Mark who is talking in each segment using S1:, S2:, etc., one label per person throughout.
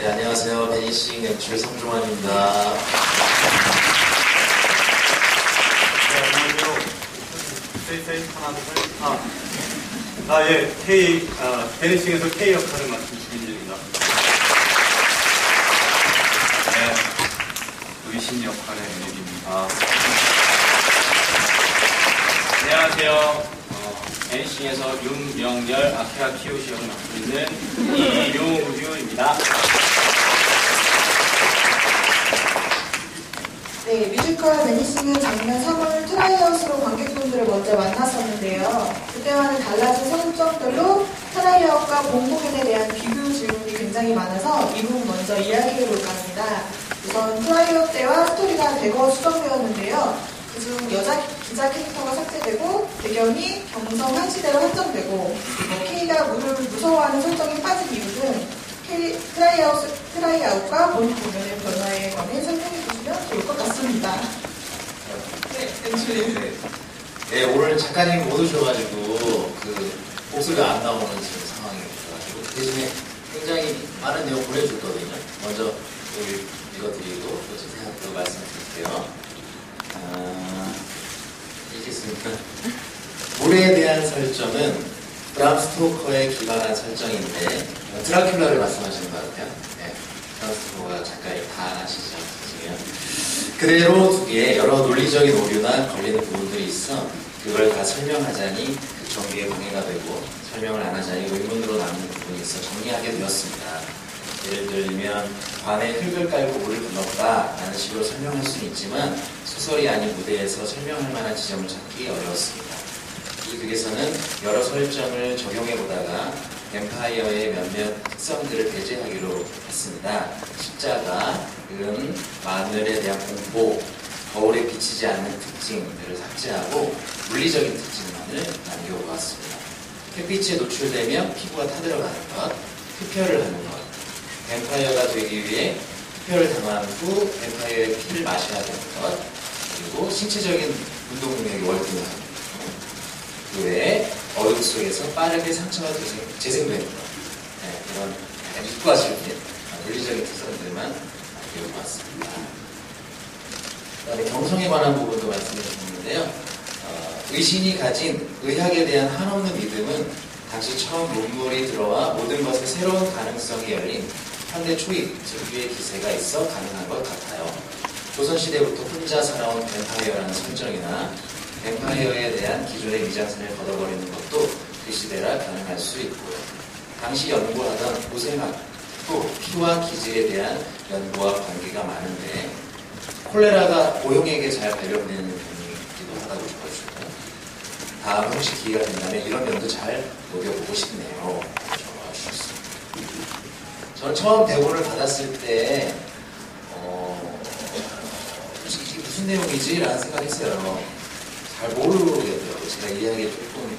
S1: 네, 안녕하세요. 베니싱 연출 성종환입니다.
S2: 네, 안녕하세요. 세이세이 하나, 둘, 셋. 예, 베니싱에서 K 역할을 맡은 주민입니다. 네, 의신 역할의 에릭입니다.
S3: 안녕하세요. 베니싱에서 윤명열 아키라 키요시 역을 맡고 있는 이용규입니다.
S4: 네, 뮤지컬 베니싱은 작년 3월 트라이아웃으로 관객분들을 먼저 만났었는데요. 그때와는 달라진 설정들로 트라이아웃과 본공연에 대한 비교 질문이 굉장히 많아서 이 부분 먼저 이야기해볼까 합니다. 우선 트라이아웃 때와 스토리가 대거 수정되었는데요. 그중 여자 기자 캐릭터가 삭제되고 배경이 경성 한시대로 한정되고 K가 물을 무서워하는 설정이 빠진 이유 등 트라이아웃과 본 공연의 변화에 관해 설명해 주시면 좋을 것 같습니다. 네, 연출님.
S1: 네, 오늘 작가님 못 오셔가지고 목소리가 안 나오는 지금 상황이어가지고 그 대신에 굉장히 많은 내용 보내줬거든요. 먼저 읽어드리고 또 생각도 말씀드릴게요. 읽겠습니다. 물에 대한 설정은 브람 스토커에 기반한 설정인데 드라큘라를 말씀하시는 것 같아요. 네, 브람 스토커가 작가님 다 아시죠? 그대로 두기에 여러 논리적인 오류나 걸리는 부분들이 있어 그걸 다 설명하자니 그 정리에 방해가 되고 설명을 안 하자니 의문으로 남는 부분이 있어 정리하게 되었습니다. 예를 들면 관에 흙을 깔고 물을 건넜다 라는 식으로 설명할 수는 있지만 소설이 아닌 무대에서 설명할 만한 지점을 찾기 어려웠습니다. 이 극에서는 여러 설정을 적용해보다가 뱀파이어의 몇몇 특성들을 배제하기로 했습니다. 십자가, 마늘에 대한 공포, 거울에 비치지 않는 특징들을 삭제하고 물리적인 특징만을 남겨보았습니다. 햇빛에 노출되면 피부가 타들어가는 것, 흡혈을 하는 것, 뱀파이어가 되기 위해 흡혈을 당한 후 뱀파이어의 피를 마셔야 되는 것, 그리고 신체적인 운동 능력이 월등한 것, 그 외에 어둠 속에서 빠르게 상처가 재생되는 것, 네, 이런 약간 이과적인 물리적인 특성들만 배워봤습니다. 그 다음에 경성에 관한 부분도 말씀해 주셨는데요. 의신이 가진 의학에 대한 한없는 믿음은 당시 처음 문물이 들어와 모든 것에 새로운 가능성이 열린 현대 초입, 증류의 기세가 있어 가능한 것 같아요. 조선시대부터 혼자 살아온 뱀파이어라는 설정이나 뱀파이어에 대한 기존의 미장센을 걷어버리는 것도 그 시대라 가능할 수 있고요. 당시 연구하던 고생학도 피와 기질에 대한 연구와 관계가 많은데 콜레라가 고용에게 잘 발견되는 병이기도 하다고 적어주셨고요. 다음 혹시 기회가 된다면 이런 면도 잘 녹여보고 싶네요. 적어주셨습니다. 저는 처음 대본을 받았을 때 솔직히 이게 무슨 내용이지? 라는 생각했어요. 잘 모르겠더라고요. 제가 이야기에 조금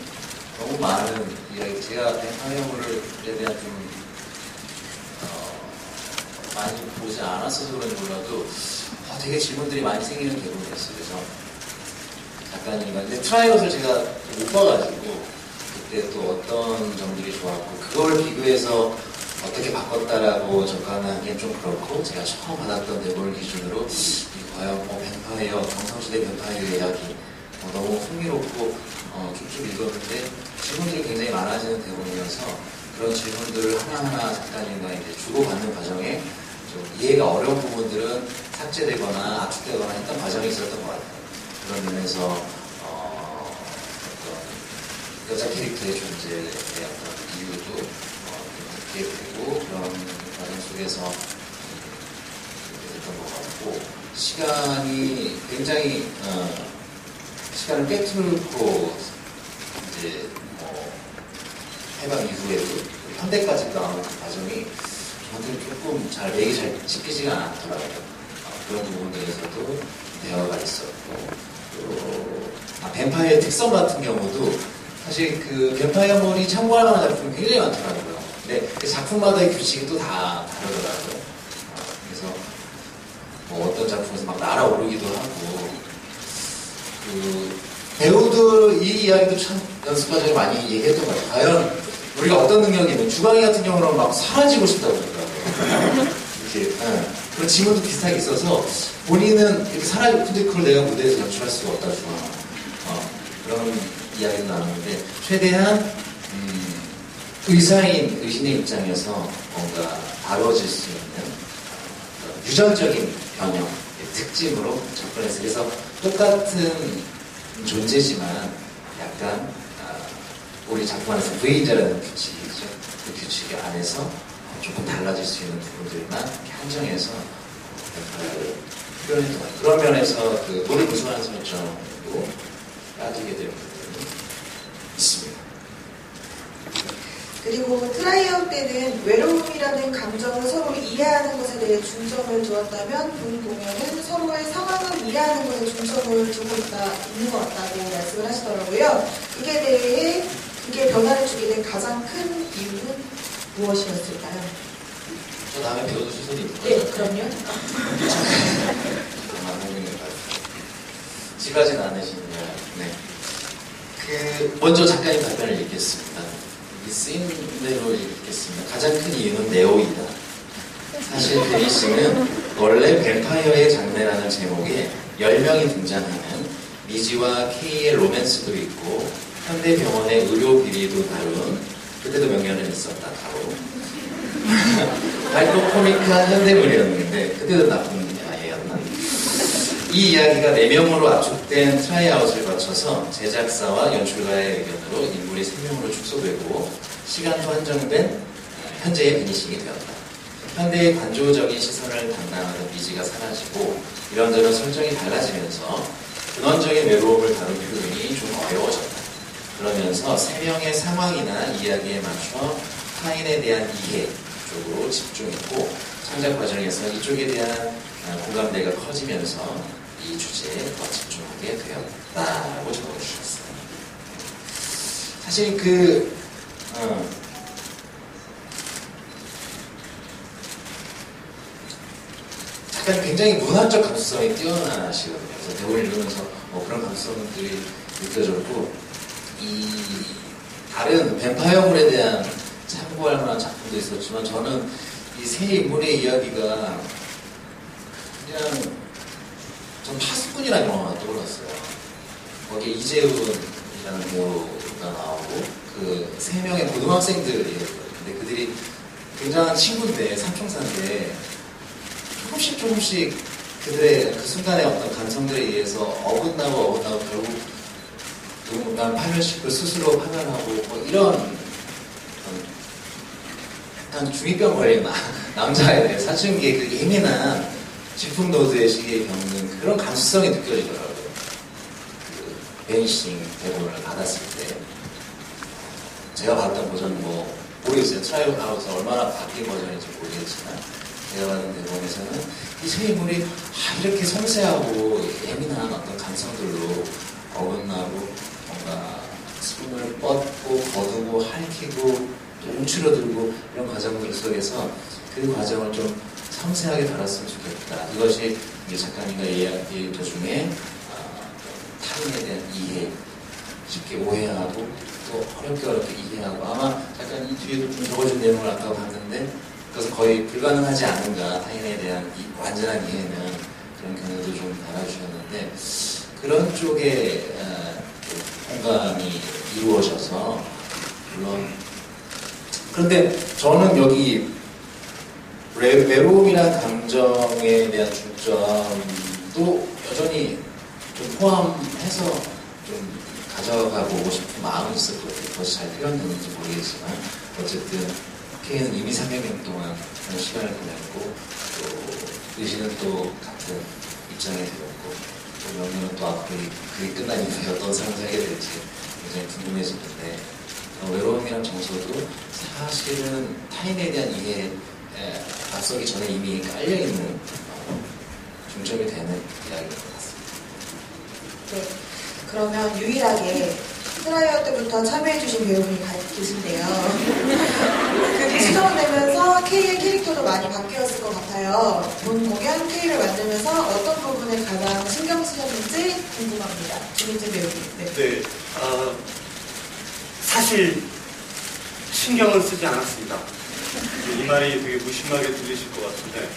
S1: 너무 많은 이야기, 제가 뱀파이어물에 대한 좀 많이 보지 않았어서 그런지 몰라도 되게 질문들이 많이 생기는 대본이었어요. 그래서 작가님과 근데 트라이아웃을 제가 못 봐가지고 그때 또 어떤 점들이 좋았고 그걸 비교해서 어떻게 바꿨다라고 접근하기엔 좀 그렇고 제가 처음 받았던 대본을 기준으로 과연 뱀파이어, 경성시대 뱀파이어 이야기 너무 흥미롭고 쭉쭉 읽었는데 질문들이 굉장히 많아지는 대본이어서 그런 질문들을 하나하나 작가님과 이제 주고받는 과정에 좀 이해가 어려운 부분들은 삭제되거나 압축되거나 했던 과정이 있었던 것 같아요. 그런 면에서 어떤 여자 캐릭터의 존재에 어떤 이유도 듣게 되고 그런 과정 속에서 됐던 것 같고 시간이 굉장히 시간을 꿰뚫고 이제 해방 이후에도 현대까지 나오는 그 과정이 저한테는 조금 맥이 잘 짚히지가 않더라고요. 그런 부분들에서도 대화가 있었고 또 뱀파이어의 특성 같은 경우도 사실 그 뱀파이어물이 참고할 만한 작품이 굉장히 많더라고요. 근데 그 작품마다의 규칙이 또 다 다르더라고요. 그래서 어떤 작품에서 막 날아오르기도 하고 그 배우들 이 이야기도 참 연습 과정에 많이 얘기했던 것 같아요. 과연 우리가 어떤 능력이 있는 주광이 같은 경우는 막 사라지고 싶다고 그러더라고요. 이렇게 그런 지문도 비슷하게 있어서 본인은 이렇게 사라지고 근데 그걸 내가 무대에서 연출할 수가 없다 그런 이야기도 나오는데 최대한 의신의 입장에서 뭔가 다뤄질 수 있는 유전적인 변형 특징으로 접근해서 그래서 똑같은 존재지만 약간 우리 작품 안에서 V자라는 규칙이 있죠. 그 규칙 안에서 조금 달라질 수 있는 부분들만 이렇게 한정해서 표현했던 것 같아요. 그런 면에서 그 노를 구성하는 설정으로 빠지게 될 부분이 있습니다.
S4: 그리고 트라이아웃 때는 외로움이라는 감정을 서로 이해하는 것에 대해 중점을 두었다면 본 공연은 서로의 상황을 이해하는 것에 중점을 두고 있는 것 같다고 말씀을 하시더라고요. 그게 변화를 주게 된 가장 큰 이유는 무엇이었을까요?
S1: 저 다음에 배워도 수선이 있는 거죠?
S4: 네, 그럼요.
S1: 지루하진 않으시냐? 네. 먼저 작가님 답변을 읽겠습니다. 쓰인 대로 읽겠습니다. 가장 큰 이유는 네오이다. 사실 베니 씨는 원래 뱀파이어의 장르라는 제목에 10명이 등장하는 미지와 K의 로맨스도 있고 현대병원의 의료 비리도 다룬 그때도 명연은 있었다. 바로 밝고 코믹한 현대물이었는데 그때도 나쁜 아이였나. 이 이야기가 4명으로 압축된 트라이아웃을 거쳐서 제작사와 연출가의 의견으로 인물이 3명으로 축소되고 시간도 한정된 현재의 베니싱이 되었다. 현대의 관조적인 시선을 담당하는 미지가 사라지고 이런저런 설정이 달라지면서 근원적인 외로움을 다룬 표현이 좀 어려워졌다. 그러면서 3명의 상황이나 이야기에 맞춰 타인에 대한 이해 쪽으로 집중했고 창작 과정에서 이쪽에 대한 공감대가 커지면서 이 주제에 더 집중하게 되었다라고 적어주셨어요. 사실 작가님 굉장히 문학적 감수성이 뛰어나시거든요. 그래서 대본을 읽으면서 그런 감수성들이 느껴졌고 이 다른 뱀파이어물에 대한 참고할 만한 작품도 있었지만 저는 이 세 인물의 이야기가 그냥 전 파수꾼이라는 영화가 떠올랐어요. 거기에 이재훈이라는 배우가 나오고 그 3명의 고등학생들이었거든요. 근데 그들이 굉장한 친구인데 삼총사인데 조금씩 그들의 그 순간의 어떤 감성들에 의해서 어긋나고 결국 누군가 파멸시키고 스스로 파멸하고 이런 약간 중이병 걸린 남자애들의 사춘기의 그 예민한 질풍노도의 시기에 겪는 그런 감수성이 느껴지더라고요. 그 베니싱 대본을 받았을 때 제가 봤던 버전은 모르겠어요. 트라이아웃에서 얼마나 바뀐 버전인지 모르겠지만 제가 받은 대본에서는 이 세 인물이 이렇게 섬세하고 예민한 어떤 감성들로 어긋나고 뭔가 숨을 뻗고 거두고 핥히고 또 움츠러들고 이런 과정들 속에서 그 과정을 좀 섬세하게 다뤘으면 좋겠다. 이것이 작가님과 이야기 도중에 타인에 대한 이해, 쉽게 오해하고 또 어렵게 이해하고 아마 작가님 이 뒤에도 좀 적어준 내용을 아까 봤는데 그것은 거의 불가능하지 않은가 타인에 대한 완전한 이해는 그런 경우도 좀 달아주셨는데 그런 쪽에 공감이 이루어져서 물론 그런데 저는 여기 외로움이란 감정에 대한 중점도 여전히 좀 포함해서 좀 가져가고 싶은 마음이 있었거든요. 그것이 잘 표현되는지 모르겠지만 어쨌든 K는 이미 300년 동안 그런 시간을 보냈고 또 의신은 또 같은 입장에 되었고 또 명령은 또 앞으로 그게 끝난 이후에 어떤 삶을 살게 될지 굉장히 궁금해지는데 외로움이란 정서도 사실은 타인에 대한 이해에 앞서기 전에 이미 깔려있는 중점이 되는 이야기인 것 같습니다.
S4: 네, 그러면 유일하게 트라이아웃 때부터 참여해주신 배우분이 계신데요. 그게 수정되면서 K의 캐릭터도 많이 바뀌었을 것 같아요. 본 공연 K를 만들면서 어떤 부분을 가장 신경 쓰셨는지 궁금합니다. 김민재 배우님.
S2: 네, 사실 신경을 쓰지 않았습니다. 이 말이 되게 무심하게 들리실 것 같은데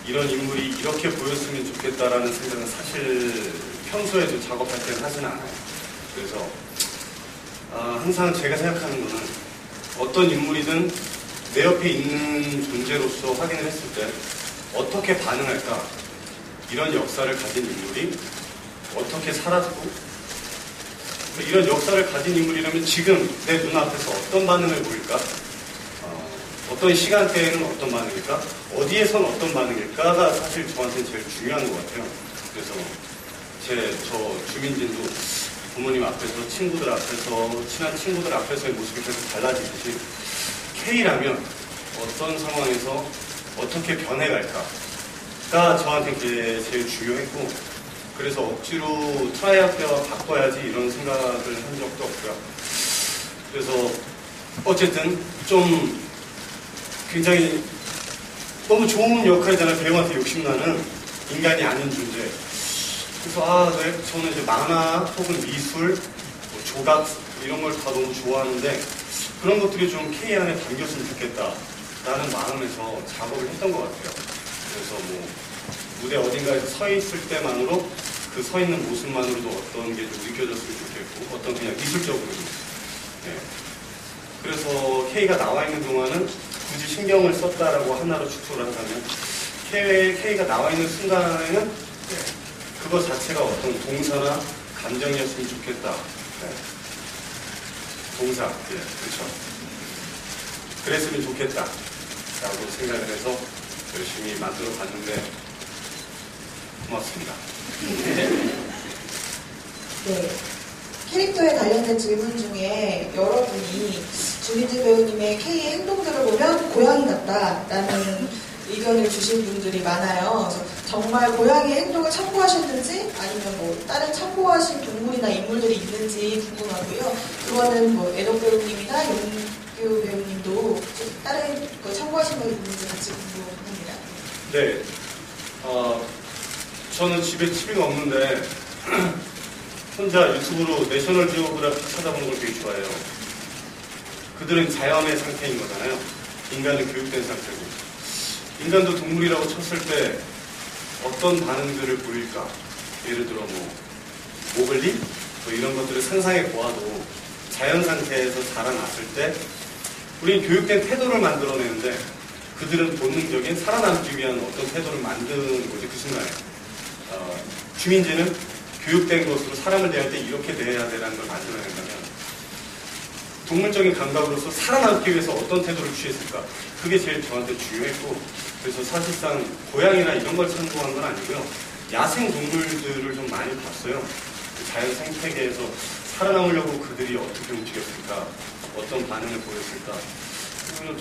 S2: 이런 인물이 이렇게 보였으면 좋겠다라는 생각은 사실 평소에도 작업할 때는 하지는 않아요. 그래서 항상 제가 생각하는 거는 어떤 인물이든 내 옆에 있는 존재로서 확인을 했을 때 어떻게 반응할까? 이런 역사를 가진 인물이 어떻게 살았고 이런 역사를 가진 인물이라면 지금 내 눈앞에서 어떤 반응을 보일까? 어떤 시간대에는 어떤 반응일까? 어디에선 어떤 반응일까가 사실 저한테는 제일 중요한 것 같아요. 그래서 저 주민진도 부모님 앞에서, 친구들 앞에서, 친한 친구들 앞에서의 모습이 계속 달라지듯이 K라면 어떤 상황에서 어떻게 변해갈까가 저한테 제일 중요했고 그래서 억지로 트라이아웃 때와 바꿔야지 이런 생각을 한 적도 없고요. 그래서 어쨌든 좀 굉장히 너무 좋은 역할이잖아요. 배우한테 욕심나는 인간이 아닌 존재. 그래서 저는 이제 만화 혹은 미술, 뭐 조각 이런 걸 다 너무 좋아하는데 그런 것들이 좀 K 안에 담겼으면 좋겠다라는 마음에서 작업을 했던 것 같아요. 그래서 뭐 무대 어딘가에서 서 있을 때만으로 그 서 있는 모습만으로도 어떤 게 좀 느껴졌으면 좋겠고 어떤 그냥 미술적으로도. 네. 그래서 K가 나와 있는 동안은 굳이 신경을 썼다라고 하나로 축소를 한다면 K가 나와 있는 순간에는 그거 자체가 어떤 동사나 감정이었으면 좋겠다. 네. 동사, 그렇죠. 그랬으면 좋겠다 라고 생각을 해서 열심히 만들어 봤는데 고맙습니다.
S4: 네. 캐릭터에 관련된 질문 중에 여러분이 주민지 배우님의 K의 행동들을 보면 고양이 같다라는 의견을 주신 분들이 많아요. 그래서 정말 고양이의 행동을 참고하셨는지 아니면 뭐 다른 참고하신 동물이나 인물들이 있는지 궁금하고요. 그거는 뭐 애덕 배우님이나 용규 배우님도 다른 거 참고하신 거 있는지 같이 궁금합니다.
S2: 네. 저는 집에 TV가 없는데 혼자 유튜브로 내셔널 지오그래피 찾아보는 걸 되게 좋아해요. 그들은 자연의 상태인 거잖아요. 인간은 교육된 상태고. 인간도 동물이라고 쳤을 때 어떤 반응들을 보일까? 예를 들어 모글리? 뭐 이런 것들을 상상해 보아도 자연 상태에서 자라났을 때 우리는 교육된 태도를 만들어내는데 그들은 본능적인 살아남기 위한 어떤 태도를 만드는 거지 그 순간에. 주민지는 교육된 것으로 사람을 대할 때 이렇게 대해야 되라는 걸 만들어낸다면 동물적인 감각으로서 살아남기 위해서 어떤 태도를 취했을까? 그게 제일 저한테 중요했고 그래서 사실상 고양이나 이런 걸 참고한 건 아니고요. 야생 동물들을 좀 많이 봤어요. 자연 생태계에서 살아남으려고 그들이 어떻게 움직였을까? 어떤 반응을 보였을까?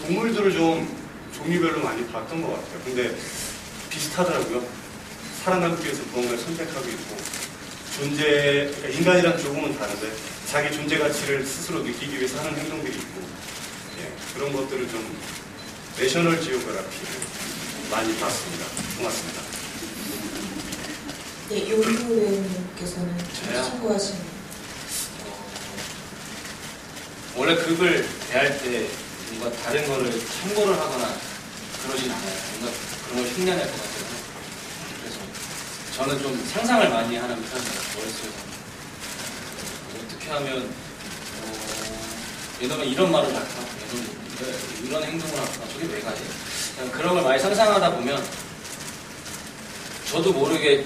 S2: 동물들을 좀 종류별로 많이 봤던 것 같아요. 근데 비슷하더라고요. 살아남기 위해서 무언가를 선택하고 있고 그러니까 인간이랑 조금은 다른데 자기 존재 가치를 스스로 느끼기 위해서 하는 행동들이 있고 그런 것들을 좀 내셔널 지오그래피를 많이 봤습니다. 고맙습니다.
S4: 네, 용규 배우님께서는 참고하신
S3: 원래 극을 대할 때 뭔가 다른 거를 참고를 하거나 그러진 않아요. 뭔가 그런 걸 흉내낼 것 같아요. 그래서 저는 좀 상상을 많이 하는 편이에요. 머릿속에서 어떻게 하면 얘는 이런 말을 할까? 얘는 이런 행동을 할까? 저게 왜 가지? 그냥 그런 걸 많이 상상하다 보면 저도 모르게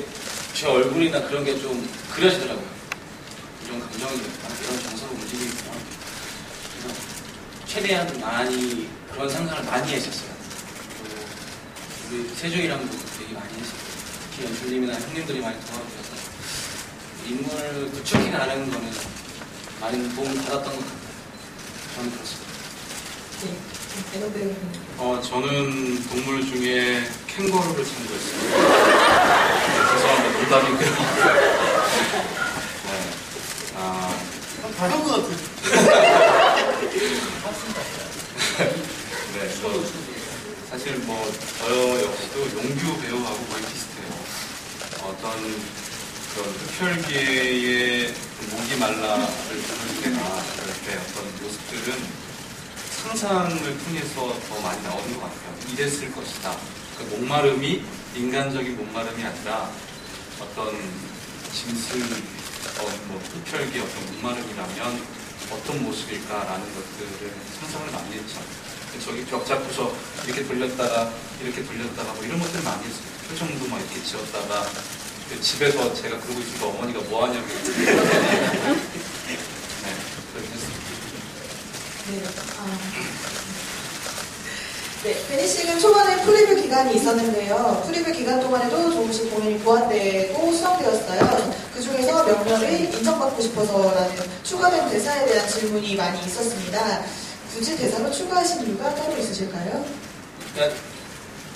S3: 제 얼굴이나 그런 게 좀 그려지더라고요. 이런 감정이 있구나, 이런 정서로 움직이겠구나. 그래서 최대한 많이 그런 상상을 많이 했었어요. 우리 세종이랑도 되게 많이 했었고 특히 연출님이나 형님들이 많이 도와주셔서 인물 구축해가는 거는 많이 도움을 받았던 것 같아요. 저는 그렇습니다.
S4: 네, 애덕 배우님.
S5: 저는 동물 중에 캥거루를 참고했어요. 죄송합니다. 농담이고요.
S1: 다른 것 같아요.
S5: 네, 사실 저 역시도 용규 배우하고 거의 비슷해요. 어떤 그런 흡혈귀의 목이 말라를 부를 때나 그럴 때 어떤 모습들은 상상을 통해서 더 많이 나오는 것 같아요. 이랬을 것이다. 그 목마름이 인간적인 목마름이 아니라 어떤 짐승, 뭐 흡혈귀 어떤 목마름이라면 어떤 모습일까라는 것들을 상상을 많이 했죠. 저기 벽 잡고서 이렇게 돌렸다가 뭐 이런 것들 많이 했어요. 표정도 막 이렇게 지었다가 집에서 제가 그러고 있으니까 어머니가 뭐 하냐고. 네, 그렇게 했습니다.
S4: 네, 베니 씨는 초반에 프리뷰 기간이 있었는데요. 프리뷰 기간 동안에도 조금씩 공연이 보완되고 수정되었어요. 그 중에서 명렬히 인정받고 싶어서라는 추가된 대사에 대한 질문이 많이 있었습니다. 굳이 대사로 추가하신 이유가 따로 있으실까요?
S3: 그러니까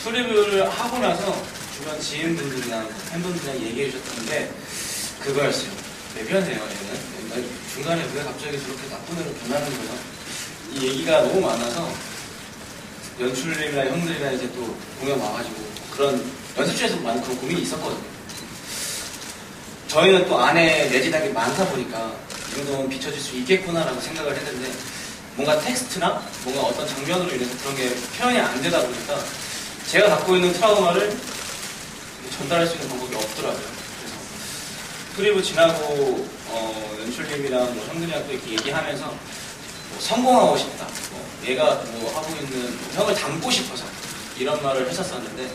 S3: 프리뷰를 하고 나서 주변 지인분들이나 팬분들이랑 얘기해 주셨던 게 그거였어요. 대변해요, 얘는. 중간에 왜 갑자기 저렇게 나쁜 애로 변하는 거야? 이 얘기가 너무 많아서 연출이나 형들이랑 이제 또 공연 와가지고 그런 연습실에서 많은 그런 고민이 있었거든요. 저희는 또 안에 내재된 게 많다 보니까 이 정도면 비춰질 수 있겠구나라고 생각을 했는데 뭔가 텍스트나 뭔가 어떤 장면으로 인해서 그런 게 표현이 안 되다 보니까 제가 갖고 있는 트라우마를 전달할 수 있는 방법이 없더라고요. 그래서 프리뷰 지나고 연출님이랑 뭐 형들이랑 또 이렇게 얘기하면서 뭐 성공하고 싶다. 얘가 뭐 하고 있는 형을 닮고 싶어서 이런 말을 했었었는데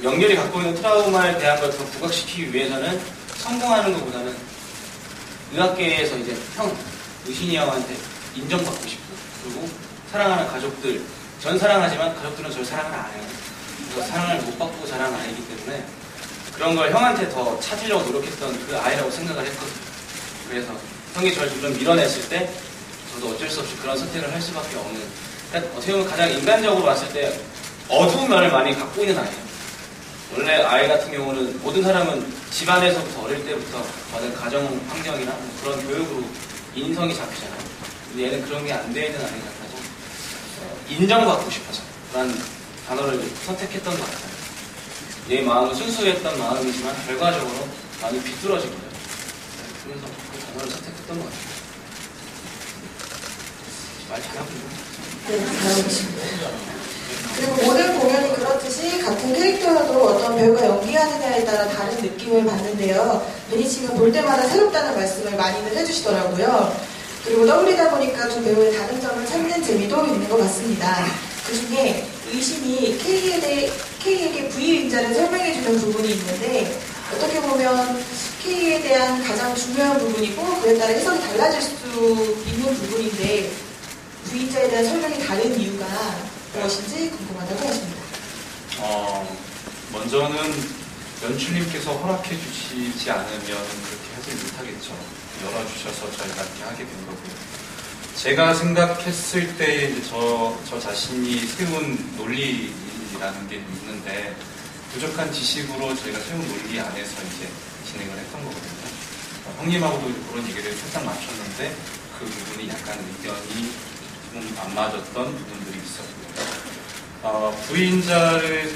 S3: 명렬이 갖고 있는 트라우마에 대한 걸 더 부각시키기 위해서는 성공하는 것보다는 의학계에서 이제 형 의신이 형한테 인정받고 싶고 그리고 사랑하는 가족들 전 사랑하지만 가족들은 저를 사랑을 안 해요. 그래서 사랑을 못 받고 자란 아이기 때문에 그런 걸 형한테 더 찾으려고 노력했던 그 아이라고 생각을 했거든요. 그래서 형이 저를 좀 밀어냈을 때 저도 어쩔 수 없이 그런 선택을 할 수밖에 없는 그러니까 어떻게 보면 가장 인간적으로 봤을 때 어두운 면을 많이 갖고 있는 아이예요. 원래 아이 같은 경우는 모든 사람은 집안에서부터 어릴 때부터 받은 가정 환경이나 뭐 그런 교육으로 인성이 잡히잖아요. 근데 얘는 그런 게 안 돼 있는 아이 같아서 인정받고 싶어서 라는 단어를 선택했던 것 같아요. 얘 마음은 순수했던 마음이지만 결과적으로 많이 비뚤어진 거예요. 그래서 그 단어를 선택했던 것 같아요. 말 잘하고 있네요.
S4: 네, 잘하고 계십니다. 그리고 모든 공연이 그렇듯이 같은 캐릭터여도 어떤 배우가 연기하느냐에 따라 다른 느낌을 받는데요. 베니 씨가 볼 때마다 새롭다는 말씀을 많이들 해주시더라고요. 그리고 떠올리다 보니까 두 배우의 다른 점을 찾는 재미도 있는 것 같습니다. 그 중에 의신이 K에게 V인자를 설명해주는 부분이 있는데 어떻게 보면 K에 대한 가장 중요한 부분이고 그에 따라 해석이 달라질 수 있는 부분인데 V인자에 대한 설명이 다른 이유가 무엇인지 궁금하다고 하십니다.
S5: 먼저는 연출님께서 허락해 주시지 않으면 그렇게 하지 못하겠죠. 열어주셔서 저희가 이렇게 하게 된 거고요. 제가 생각했을 때 이제 저 자신이 세운 논리라는 게 있는데 부족한 지식으로 저희가 세운 논리 안에서 이제 진행을 했던 거거든요. 형님하고도 그런 얘기를 살짝 맞췄는데 그 부분이 약간 의견이 좀 안 맞았던 부분들이 있었고요. 부인자를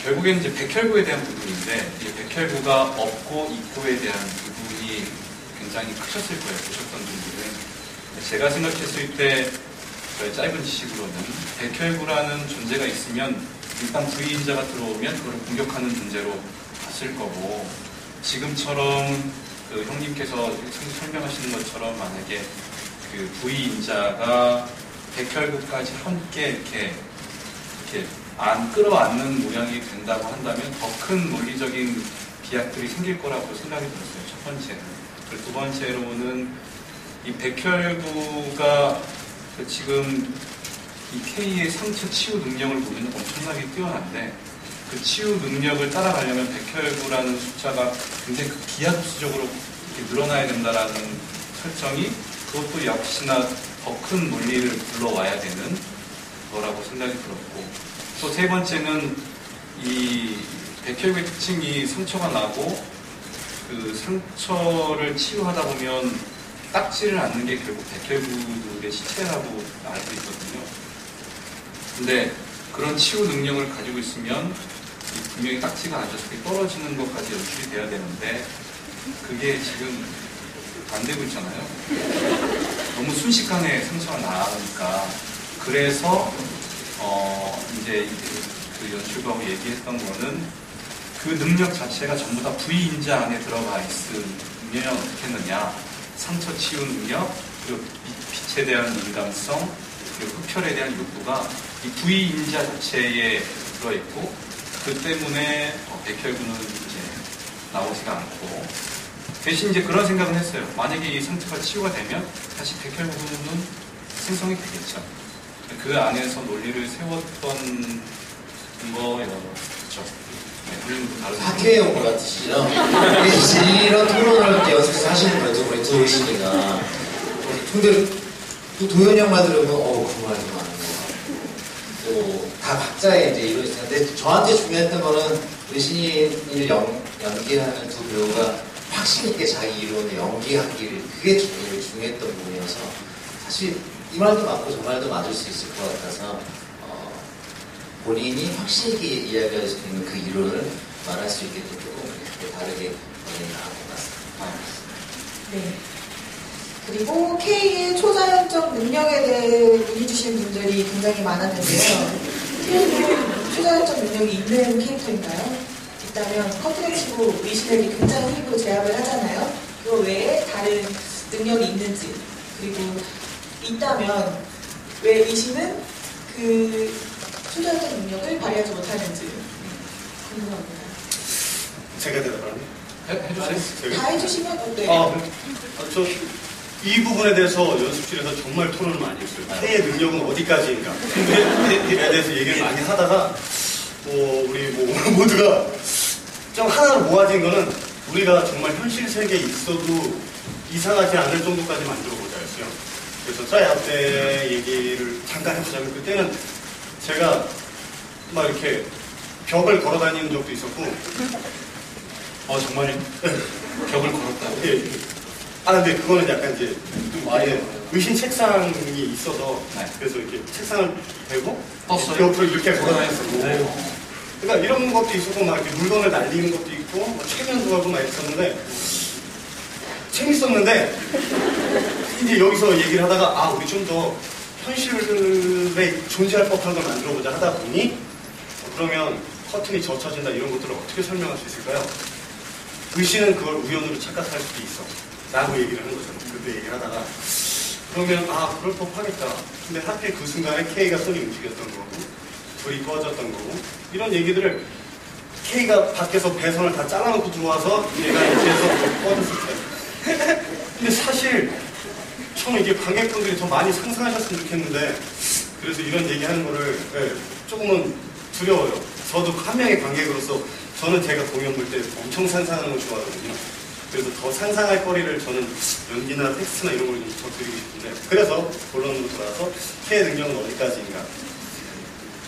S5: 결국에는 이제 백혈구에 대한 부분인데 이 백혈구가 없고 있고에 대한 부분이 굉장히 크셨을 거예요. 보셨던 분들은. 제가 생각했을 때 저의 짧은 지식으로는 백혈구라는 존재가 있으면 일단 부인자가 들어오면 그걸 공격하는 존재로 봤을 거고 지금처럼 그 형님께서 설명하시는 것처럼 만약에 그 부인자가 백혈구까지 함께 이렇게 안 끌어안는 모양이 된다고 한다면 더 큰 논리적인 비약들이 생길 거라고 생각이 들었어요. 첫 번째는. 그리고 두 번째로는 이 백혈구가 지금 이 K의 상처 치유 능력을 보면 엄청나게 뛰어난데 그 치유 능력을 따라가려면 백혈구라는 숫자가 굉장히 비약수적으로 이렇게 늘어나야 된다라는 설정이 그것도 역시나 더 큰 논리를 불러와야 되는 거라고 생각이 들었고 또 세 번째는 이 백혈구의 특징이 상처가 나고 그 상처를 치유하다 보면 닦지를 않는 게 결국 백혈구들의 시체라고 알고 있거든요. 근데 그런 치유 능력을 가지고 있으면 분명히 닦지가 않아서 떨어지는 것까지 연출이 돼야 되는데 그게 지금 안 되고 있잖아요. 너무 순식간에 상처가 나니까 그래서 이제 그 연출가하고 얘기했던 거는 그 능력 자체가 전부 다 부위인자 안에 들어가 있으면 어떻게 했느냐. 상처 치유 능력, 그리고 빛에 대한 민감성, 그리고 흡혈에 대한 욕구가 이 부위인자 자체에 들어있고 그 때문에 백혈구는 이제 나오지가 않고 대신 이제 그런 생각은 했어요. 만약에 이 상처가 치유가 되면 다시 백혈구는 생성이 되겠죠. 그 안에서 논리를 세웠던 거였죠.
S1: 학회 온 것 같으시죠? 이런 토론을 연습해서 하시는 거죠, 우리 두 의신이가. 근데 또 도현이 형만 들으면, 그 말도 많은 거. 또, 다 각자의 이제 이론이 있는데, 저한테 중요했던 거는 의신이를 연기하는 두 배우가 확신 있게 자기 이론을 연기하기를, 그게 제일 중요했던 부분이어서, 사실 이 말도 맞고 저 말도 맞을 수 있을 것 같아서, 본인이 확실히 이야기할 수 있는 그 이론을 말할 수 있게끔 조금 다르게 진행을 하는 것 같습니다.
S4: 네. 그리고 K의 초자연적 능력에 대해 문의 주신 분들이 굉장히 많았는데요. K는 초자연적 능력이 있는 캐릭터인가요? 있다면 커튼을 치고 의신에게 굉장히 힘으로 제압을 하잖아요. 그 외에 다른 능력이 있는지, 그리고 있다면 왜 의신은 그 초자연적 능력을 발휘하지 못하는지 궁금합니다.
S2: 제가 대답하면
S5: 해주세요.
S4: 다 해주시면 네.
S2: 이 부분에 대해서 연습실에서 정말 토론을 많이 했어요. K의 능력은 어디까지인가? 에 대해서 얘기를 많이 하다가 우리 모두가 좀 하나로 모아진 거는 우리가 정말 현실 세계에 있어도 이상하지 않을 정도까지 만들어보자였어요. 그래서 트라이아웃 때 얘기를 잠깐 해보자면 그때는 제가 막 이렇게 벽을 걸어 다니는 적도 있었고.
S5: 정말요? 벽을 걸었다고?
S2: 예. 근데 그거는 약간 이제 의신 책상이 있어서 그래서 이렇게 책상을 대고 옆으로 이렇게 걸어 다녔었고. 그러니까 이런 것도 있었고 막 이렇게 물건을 날리는 것도 있고 뭐 최면도 하고 막 있었는데 재밌었는데 이제 여기서 얘기를 하다가 우리 좀 더 현실에 존재할 법한 걸 만들어보자 하다 보니 그러면 커튼이 젖혀진다 이런 것들을 어떻게 설명할 수 있을까요? 의신은 그걸 우연으로 착각할 수도 있어 라고 얘기를 하는 거죠. 그때 얘기를 하다가 그러면 그럴 법하겠다. 근데 하필 그 순간에 K가 손이 움직였던 거고 불이 꺼졌던 거고 이런 얘기들을 K가 밖에서 배선을 다 잘라놓고 들어와서 얘가 이렇게 해서 꺼졌을 때 근데 사실 저는 이게 관객분들이 더 많이 상상하셨으면 좋겠는데 그래서 이런 얘기하는 거를 조금은 두려워요. 저도 한 명의 관객으로서 저는 제가 공연 볼 때 엄청 상상하는 걸 좋아하거든요. 그래서 더 상상할 거리를 저는 연기나 텍스트나 이런 걸 좀 더 드리고 싶은데 그래서 본론으로 돌아와서 K의 능력은 어디까지인가.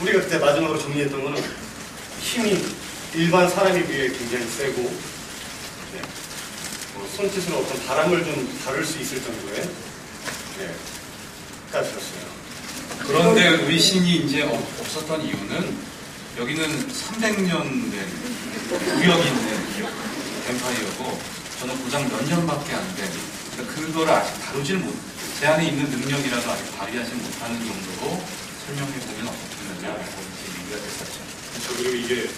S2: 우리가 그때 마지막으로 정리했던 거는 힘이 일반 사람에 비해 굉장히 세고 손짓으로 어떤 바람을 좀 다룰 수 있을 정도의 까지였어요.
S5: 그런데 의신이 이제 없었던 이유는 여기는 300년 된 구력이 있는 뱀파이어고 저는 고작 몇 년밖에 안 된 그러니까 그거를 아직 다루지를 제 안에 있는 능력이라도 아직 발휘하지 못하는 정도로 설명해보면 어떻겠느냐라고 얘기가 됐었죠.
S2: 그렇죠. 그리고 이게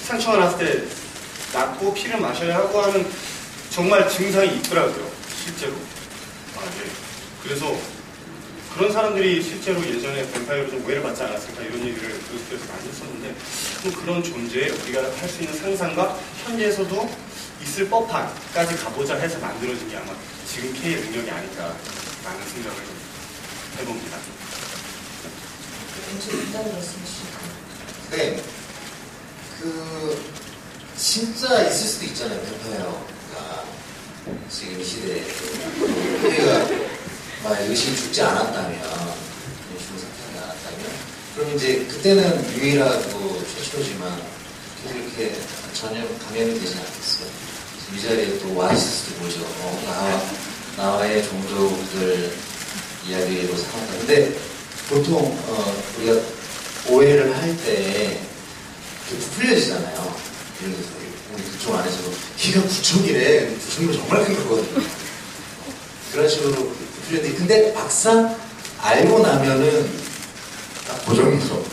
S2: 상처가 났을 때 낫고 피를 마셔야 하고 하는 정말 증상이 있더라고요. 실제로. 그래서 그런 사람들이 실제로 예전에 뱀파이어로 좀 오해를 받지 않았을까 이런 얘기를 연습에서 많이 했었는데 그런 존재에 우리가 할 수 있는 상상과 현재에서도 있을 법한까지 가보자 해서 만들어진 게 아마 지금 K의 능력이 아닐까라는 생각을 해봅니다.
S1: 네. 진짜 있을 수도 있잖아요, 뱀파이어가. 지금 시대에. 우리가 만약 의식이 죽지 않았다면, 죽은 상태가 않았다면, 그럼 이제 그때는 유일하고 최초지만, 계속 이렇게 전혀 감염이 되지 않겠어요. 이 자리에 또 와 있을 수도 모르죠. 나와의 종족들 이야기로 삼았다. 근데 보통, 우리가 오해를 할 때, 부풀려지잖아요. 예를 들어서, 우리 그쪽 안에서도, 키가 9척이래. 9척이면 정말 큰 거거든요. 그런 식으로 근데 막상 알고 나면은 딱 그 정도.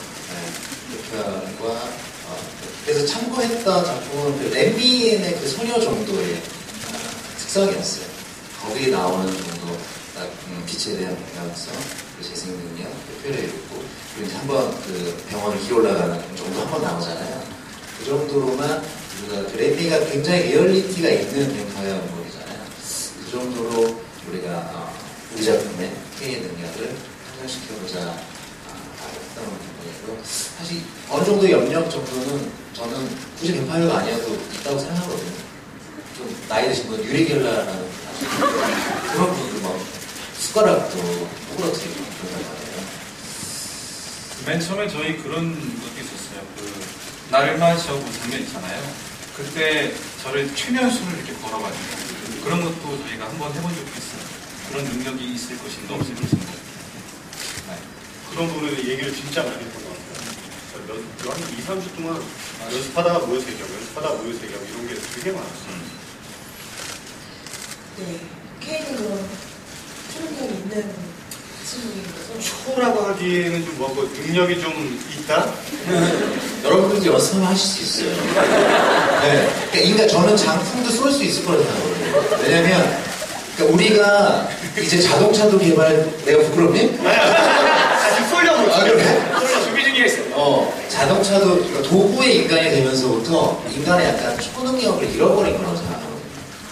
S1: 그래서 참고했던 작품은 그 램비엔의 그 소녀 정도의 특성이었어요. 거기에 나오는 정도, 딱 빛에 대한 민감성, 그 재생 능력, 그 표현의 욕구, 그리고 이제 한번 그 병원을 기어올라가는 정도 한번 나오잖아요. 그 정도로만 우리가 그 램비가 굉장히 리얼리티가 있는 뱀파이어 인물이잖아요. 그 정도로 우리가 우리 작품의 회의 능력을 향상시켜보자 했던 부분이고, 사실 어느 정도 영역 정도는 저는 굳이 뱀파이어가 아니어도 있다고 생각하거든요. 좀 나이 드신 분, 유리겔라라는 그런 분들 막 숟가락도 꼬부러뜨리고 그런 말이에요.
S5: 맨 처음에 저희 그런 것도 있었어요. 그 나를 마셔고 장면 있잖아요. 그때 저를 최면수를 이렇게 걸어가지고 그런 것도 저희가 한번 해본 적도 있어요. 그런 능력이 있을 것인가 없을 것인가. 네.
S2: 그런 부분에 얘기를 진짜 많이 했던 것 같아요. 한 2, 3주 동안 연습하다가 모여서 얘기하고 연습하다가 모여서 얘기하고 이런 게 되게 많았어요.
S4: 네, K는 그런 초능력이 있는 친구인 거죠?
S2: 초라고 하기에는 좀 뭐고 능력이 좀 있다?
S1: 여러분들도 연습하면 하실 수 있어요. 네. 그러니까 저는 장풍도 쏠 수 있을 거라고 생각하거든요. 왜냐면 그러니까 우리가 이제 자동차도 내가 부끄럽니?
S2: 아직 쏠려고
S1: 그래?
S3: 준비 중에 있어요.
S1: 자동차도 그러니까 도구의 인간이 되면서부터 인간의 약간 초능력을 잃어버린 거라고 생각하거든요.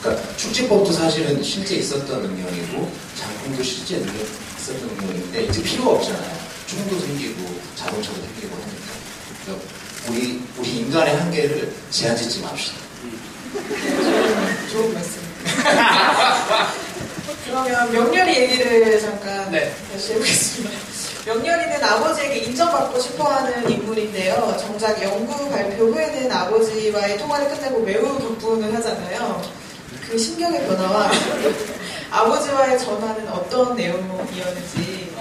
S1: 그러니까 축지법도 사실은 실제 있었던 능력이고 장풍도 실제 있었던 능력인데 이제 필요가 없잖아요. 총도 생기고 자동차도 생기고 하니까. 그러니까 우리 인간의 한계를 제한 짓지 맙시다.
S4: 좋은 말씀입니다. 그러면 명렬이 얘기를 잠깐 다시 해보겠습니다. 명렬이는 아버지에게 인정받고 싶어하는 인물인데요. 정작 연구 발표 후에는 아버지와의 통화를 끝내고 매우 격분을 하잖아요. 그 심경의 변화와 아버지와의 전화는 어떤 내용이었는지.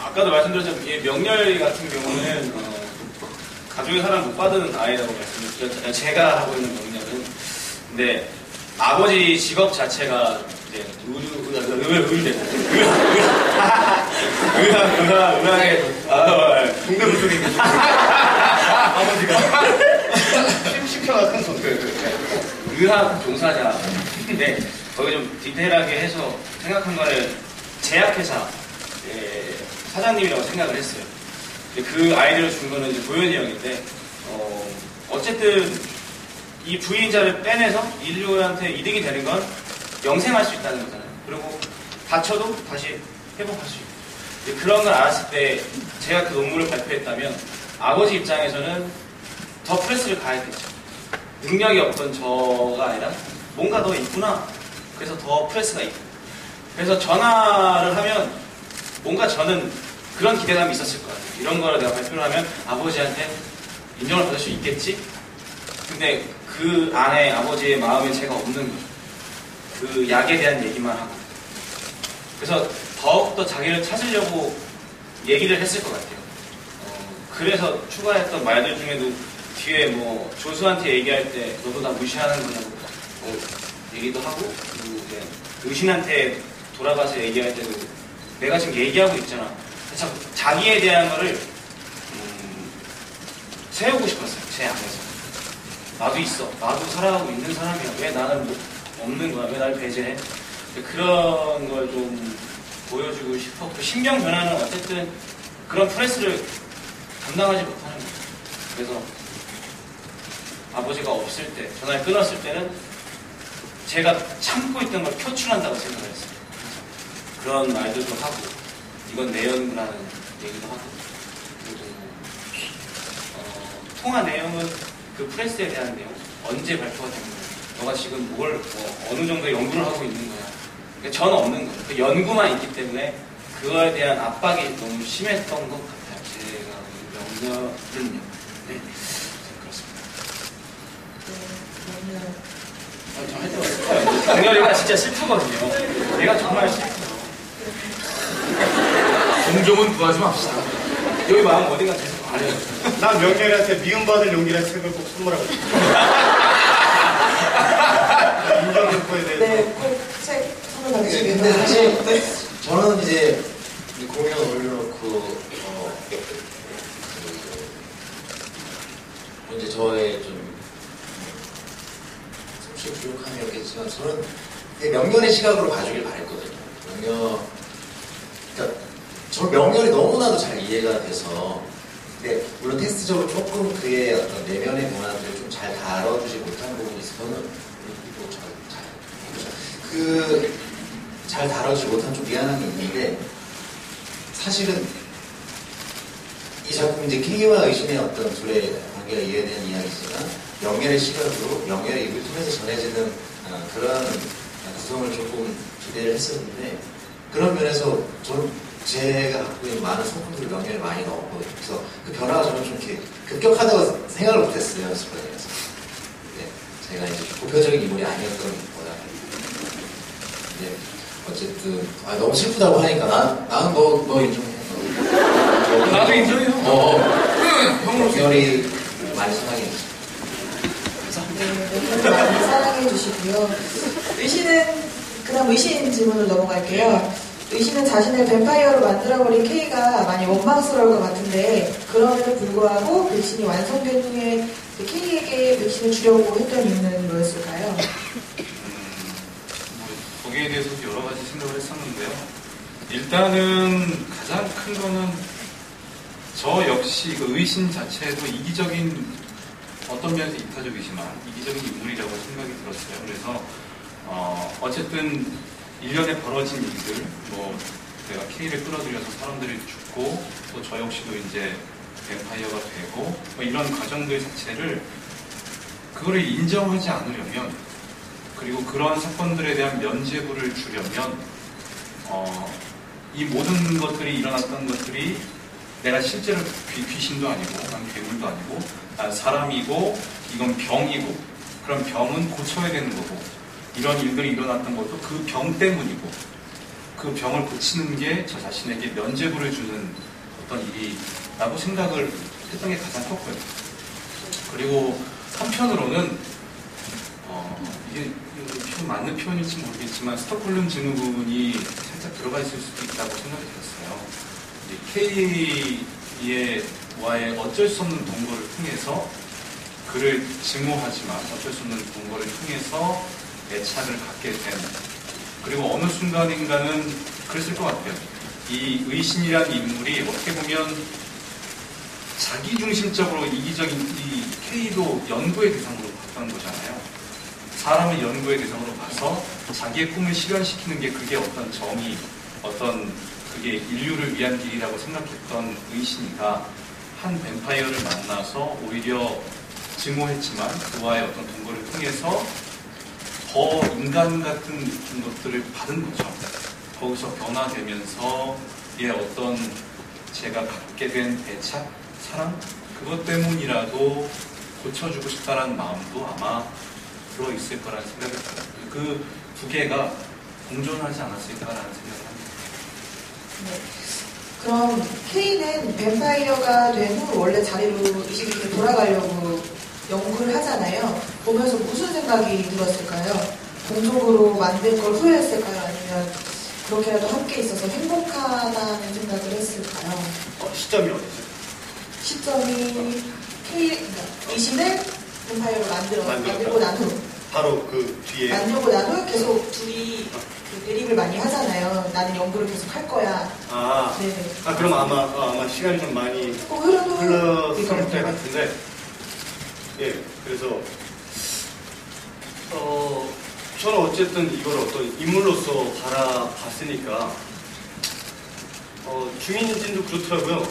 S3: 아까도 말씀드렸지만 명렬 같은 경우는 가족의 사랑 못 받은 아이라고 말씀드렸잖아요. 제가 하고 있는 명렬은. 근데 아버지 직업 자체가 이제 의학에
S2: 동네 소리 아버지가 심각한 큰 손.
S3: 의학 종사자인데 거기 좀 디테일하게 해서 생각한 거는 제약회사 사장님이라고 생각을 했어요. 그 아이디어를 준 거는 이제 도현이 형인데 어쨌든 이 부인자를 빼내서 인류한테 이득이 되는 건 영생할 수 있다는 거잖아요. 그리고 다쳐도 다시 회복할 수 있고 그런 걸 알았을 때 제가 그 논문을 발표했다면 아버지 입장에서는 더 프레스를 가했겠죠. 능력이 없던 저가 아니라 뭔가 더 있구나. 그래서 더 프레스가 있고 그래서 전화를 하면 뭔가 저는 그런 기대감이 있었을 거예요. 이런 거를 내가 발표를 하면 아버지한테 인정을 받을 수 있겠지? 근데 그 안에 아버지의 마음에 제가 없는 거죠. 그 약에 대한 얘기만 하고. 그래서 더욱더 자기를 찾으려고 얘기를 했을 것 같아요. 그래서 추가했던 말들 중에도 뒤에 뭐 조수한테 얘기할 때 너도 나 무시하는 거냐고 얘기도 하고 그리고 이제 의신한테 돌아가서 얘기할 때도 내가 지금 얘기하고 있잖아. 참 자기에 대한 거를 세우고 싶었어요. 제 안에서. 나도 있어. 나도 살아가고 있는 사람이야. 왜 나는 뭐 없는 거야? 왜 날 배제해? 그런 걸 좀 보여주고 싶었고 신경 변화는 어쨌든 그런 프레스를 감당하지 못하는 거예요. 그래서 아버지가 없을 때, 전화를 끊었을 때는 제가 참고 있던 걸 표출한다고 생각을 했어요. 그런 말들도 하고 이건 내 연구라는 얘기도 하고 그리고 통화 내용은 그 프레스에 대한 내용 언제 발표가 된 거야? 너가 지금 어느 정도 연구를 하고 있는 거야? 그러니까 저는 없는 거예요. 그 연구만 있기 때문에 그거에 대한 압박이 너무 심했던 것 같아요. 제가 명렬은요. 네, 그렇습니다. 명렬이가 진짜 슬프거든요. 얘가 정말 슬퍼요.
S5: 종종은 구하지 맙시다.
S3: 여기 마음 어딘가 계속 안 해요.
S2: 난 명렬이한테 미움받을 용기라는 책을 꼭 선물하고 싶어요. 인정력에 대해서.
S4: 네, 꼭 책 선물하겠습니다.
S1: 근데 사실 저는 이제 공연 올려놓고 이제 저의 좀 솜씨 부족함이었겠지만 저는 명렬의 시각으로 봐주길 바랬거든요. 그러니까 저 명렬이 너무나도 잘 이해가 돼서 근데 물론 텍스트적으로 조금 그의 어떤 내면의 변화들을 좀 잘 다뤄주지 못한 부분이 있어서는 잘 다뤄주지 못한 좀 미안한 게 있는데 사실은 이 작품 이제 K와 의심의 어떤 둘의 관계가 이해되는 이야기지만 명렬의 시각으로 명렬의 입을 통해서 전해지는 그런 구성을 조금 기대를 했었는데 그런 면에서 저는 제가 갖고 있는 많은 소품들을 명렬에 많이 넣었고 그래서 그 변화가 저는 좀 이렇게 급격하다고 생각을 못했어요. 연습하면서 제가 이제 보편적인 인물이 아니었던 것보다 이제 어쨌든 너무 슬프다고 하니까 나는 너 인정해.
S3: 나도 인정해요.
S1: 명렬이 많이 사랑해 주시고
S4: 네, 많이 사랑해 주시고요. 그다음 의신 질문을 넘어갈게요. 의신은 자신을 뱀파이어로 만들어버린 K가 많이 원망스러울 것 같은데 그럼에도 불구하고 백신이 완성된 후에 K에게 백신을 주려고 했던 이유는 뭐였을까요?
S5: 거기에 대해서 여러 가지 생각을 했었는데요. 일단은 가장 큰 거는 저 역시 그 의신 자체도 이기적인 어떤 면에서 이타적이지만 이기적인 인물이라고 생각이 들었어요. 그래서 어쨌든 1년에 벌어진 일들, 내가 K를 끌어들여서 사람들이 죽고 또 저 역시도 이제 뱀파이어가 되고 이런 과정들 자체를 그거를 인정하지 않으려면 그리고 그러한 사건들에 대한 면죄부를 주려면 이 모든 것들이 일어났던 것들이 내가 실제로 귀신도 아니고 난 괴물도 아니고 난 사람이고 이건 병이고 그럼 병은 고쳐야 되는 거고 이런 일들이 일어났던 것도 그 병 때문이고 그 병을 고치는 게 저 자신에게 면죄부를 주는 어떤 일이라고 생각을 했던 게 가장 컸고요. 그리고 한편으로는 이게 맞는 표현일지 모르겠지만 스톡홀름 증후군이 살짝 들어가 있을 수도 있다고 생각이 들었어요. K와의 어쩔 수 없는 동거를 통해서 그를 증오하지만 어쩔 수 없는 동거를 통해서 애착을 갖게 된 그리고 어느 순간인가는 그랬을 것 같아요. 이 의신이라는 인물이 어떻게 보면 자기중심적으로 이기적인 이 K도 연구의 대상으로 봤던 거잖아요. 사람을 연구의 대상으로 봐서 자기의 꿈을 실현시키는 게 그게 어떤 정의, 어떤 그게 인류를 위한 길이라고 생각했던 의신이가 한 뱀파이어를 만나서 오히려 증오했지만 그와의 어떤 동거를 통해서 더 인간 같은 것들을 받은 거죠. 거기서 변화되면서 어떤 제가 갖게 된 애착, 사랑 그것 때문이라도 고쳐주고 싶다는 마음도 아마 들어있을 거라는 생각이 들어요. 그 두 개가 공존하지 않았을까라는 생각을 합니다.
S4: 네. 그럼 K는 뱀파이어가 된 후 원래 자리로 이렇게 돌아가려고 연구를 하잖아요. 보면서 무슨 생각이 들었을까요? 공적으로 만든 걸 후회했을까요? 아니면 그렇게라도 함께 있어서 행복하다는 생각을 했을까요?
S2: 시점이 어디죠?
S4: 시점이 의신을 뱀파이어로 만들고 난 후.
S2: 바로 그 뒤에.
S4: 만들고 난 후 계속 둘이 대립을 많이 하잖아요. 나는 연구를 계속 할 거야. 네네.
S2: 그럼 아마 시간이 좀 많이 흘렀을 때 같은데. 예, 그래서 저는 어쨌든 이걸 어떤 인물로서 바라봤으니까 주민진도 그렇더라고요.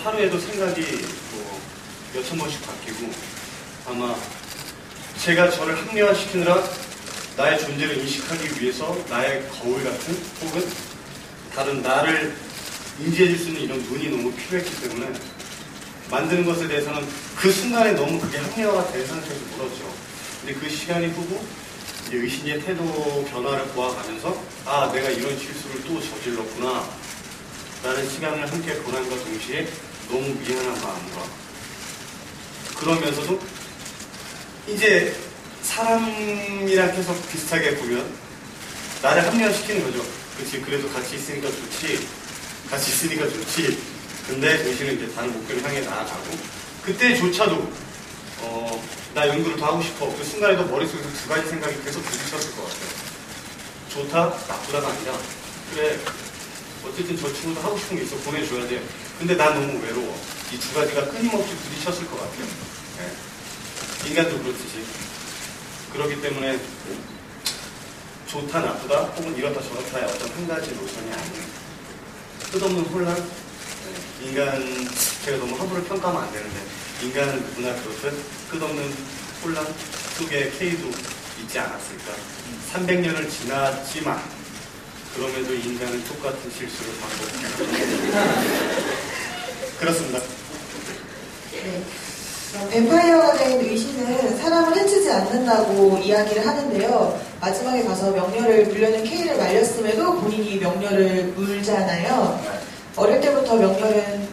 S2: 하루에도 생각이 몇천 번씩 바뀌고 아마 제가 저를 합리화시키느라 나의 존재를 인식하기 위해서 나의 거울 같은 혹은 다른 나를 인지해줄 수 있는 이런 눈이 너무 필요했기 때문에 만드는 것에 대해서는 그 순간에 너무 그게 합리화가 된 상태에서 물었죠. 근데 그 시간이 후고 이제 의신의 태도 변화를 보아가면서 내가 이런 실수를 또 저질렀구나 라는 시간을 함께 보낸과 동시에 너무 미안한 마음과 그러면서도 이제 사람이랑 계속 비슷하게 보면 나를 합리화시키는 거죠. 그치, 그래도 같이 있으니까 좋지. 같이 있으니까 좋지. 근데 의신은 이제 다른 목표를 향해 나아가고, 그때조차도, 나 연구를 더 하고 싶어. 그 순간에도 머릿속에서 두 가지 생각이 계속 부딪혔을 것 같아요. 좋다, 나쁘다가 아니라, 그래, 어쨌든 저 친구도 하고 싶은 게 있어. 보내줘야 돼. 근데 난 너무 외로워. 이 두 가지가 끊임없이 부딪혔을 것 같아요. 네. 인간도 그렇듯이. 그렇기 때문에, 좋다, 나쁘다, 혹은 이렇다, 저렇다의 어떤 한 가지 노선이 아닌 끝없는 혼란? 네. 인간, 제가 너무 함부로 평가하면 안 되는데, 인간은 누구나 그렇듯 끝없는 혼란 속에 K도 있지 않았을까. 300년을 지났지만, 그럼에도 인간은 똑같은 실수를 반복합니다. 그렇습니다.
S4: 네. 뱀파이어가 된 의신은 사람을 해치지 않는다고 이야기를 하는데요. 마지막에 가서 명렬을 물려는 K를 말렸음에도 본인이 명렬을 물잖아요. 어릴 때부터 명렬은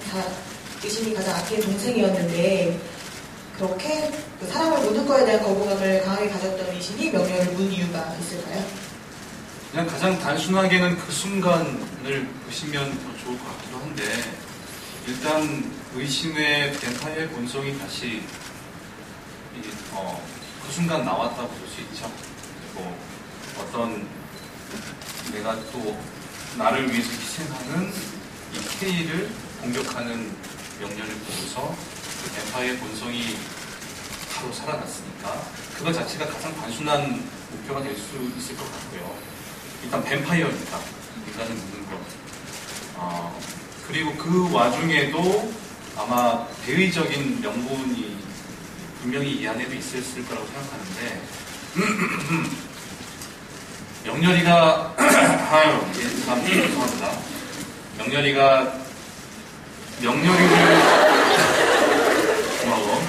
S4: 의신이 가장 아끼는 동생이었는데 그렇게 사람을 무는 거에 대한 거부감을 강하게 가졌던 의신이 명렬을 문 이유가 있을까요?
S5: 그냥 가장 단순하게는 그 순간을 보시면 더 좋을 것 같기도 한데 일단 의신의 뱀파이어의 본성이 다시 그 순간 나왔다고 볼 수 있죠. 그리고 어떤 내가 또 나를 위해서 희생하는 이 K를 공격하는 명령을 보고서 그 뱀파이어의 본성이 바로 살아났으니까 그것 자체가 가장 단순한 목표가 될 수 있을 것 같고요. 일단 뱀파이어니까 인간을 묻는 것. 그리고 그 와중에도 아마 대의적인 명분이 분명히 이 안에도 있었을 거라고 생각하는데 명렬이가 아유 이게 참 죄송합니다. 명렬이를 고마워.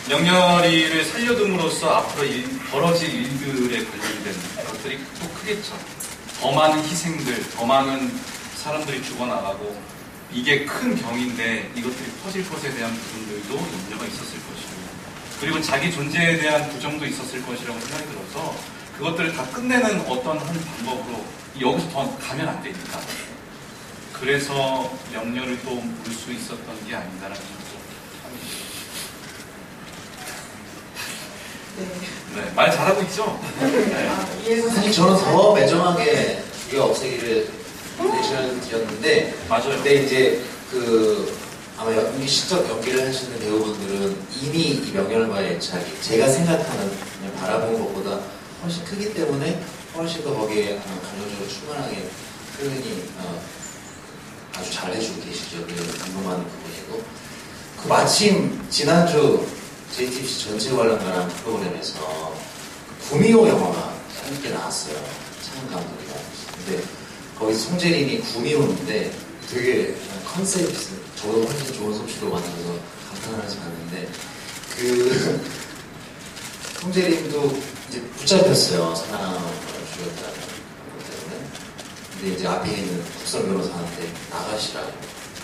S5: 명렬이를 살려둠으로써 앞으로 벌어질 일들에 관련된 것들이 또 크겠죠. 더 많은 희생들, 더 많은 사람들이 죽어나가고 이게 큰 병인데 이것들이 퍼질 것에 대한 부분들도 염려가 있었을 것이고 그리고 자기 존재에 대한 부정도 있었을 것이라고 생각이 들어서 그것들을 다 끝내는 어떤 한 방법으로 여기서 더 가면 안 되니까 그래서 명렬을 또 물 수 있었던 게 아닌가라는 생각도 네, 말 잘하고 있죠? 네.
S1: 사실 저는 더 매정하게 이거 없애기를 내셨는데
S5: 맞아요.
S1: 근데 이제 아마 연기 시적 연기를 하시는 배우분들은 이미 이 명렬과의 애착이 제가 생각하는 그냥 바라본 것보다 훨씬 크기 때문에 훨씬 더 거기에 감정적으로 충만하게 표현이 아주 잘 해주고 계시죠. 늘 궁금한 부분이고 마침 지난주 JTBC 전체 관람가라는 프로그램에서 구미호 영화가 함께 나왔어요. 창은 감독이랑. 근데 거기 송재림이 구미호인데 되게 컨셉이 저보다 훨씬 좋은 솜씨로 만들어서 감탄하면서 봤는데 송재림도 이제 붙잡혔어요. 사람을 죽였다는 것 때문에. 근데 이제 앞에 있는 국선 변호사한테 나가시라고.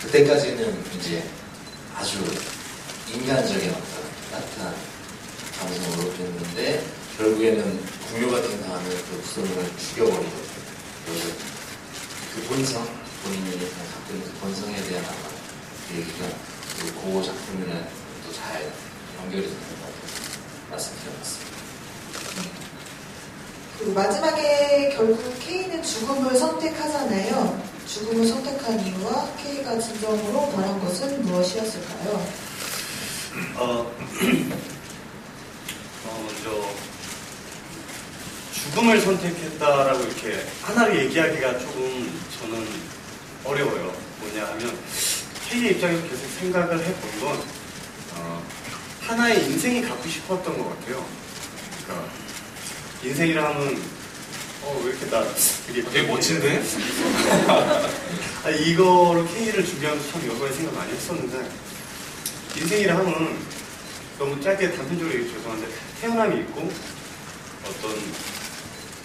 S1: 그때까지는 이제 아주 인간적인 어떤 따뜻한 감성으로 됐는데 결국에는 공효 같은 다음에 그 국선을 죽여버리거든요. 그래서 그 본성, 본인이 갖고 있는 그 본성에 대한 아마 그 얘기가 그 작품이랑 또 잘 연결이 되는 것 같아서 말씀드려봤습니다.
S4: 그리고 마지막에 결국 K는 죽음을 선택하잖아요. 죽음을 선택한 이유와 K가 진정으로 바란 것은 무엇이었을까요?
S2: 먼저 죽음을 선택했다라고 이렇게 하나를 얘기하기가 조금 저는 어려워요. 뭐냐 하면 K의 입장에서 계속 생각을 해본 건 하나의 인생이 갖고 싶었던 것 같아요. 그러니까 인생이라 하면 왜 이렇게
S5: 되게 멋진데?
S2: 이거로 K를 준비하면서 참 여러 가지 생각 많이 했었는데 인생이라 하면 너무 짧게 단편적으로 얘기 죄송한데 태어남이 있고 어떤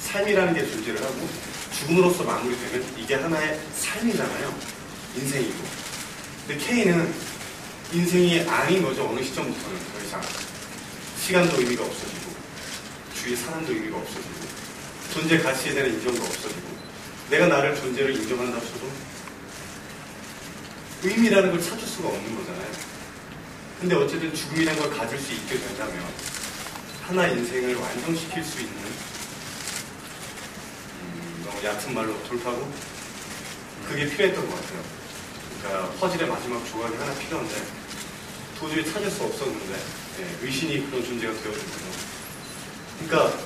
S2: 삶이라는 게 존재를 하고 죽음으로써 마무리되면 이게 하나의 삶이잖아요. 인생이고. 근데 K는 인생이 아닌 거죠. 어느 시점부터는 더 이상 시간도 의미가 없어지고 주위 사람도 의미가 없어지고 존재 가치에 대한 인정도 없어지고 내가 나를 존재를 인정한다고 쳐도 의미라는 걸 찾을 수가 없는 거잖아요. 근데 어쨌든 죽음이라는 걸 가질 수 있게 된다면 하나 인생을 완성시킬 수 있는 너무 얕은 말로 돌파구? 그게 필요했던 것 같아요. 그러니까 퍼즐의 마지막 조각이 하나 필요한데 도저히 찾을 수 없었는데 의신이 그런 존재가 되어줬거든요. 그러니까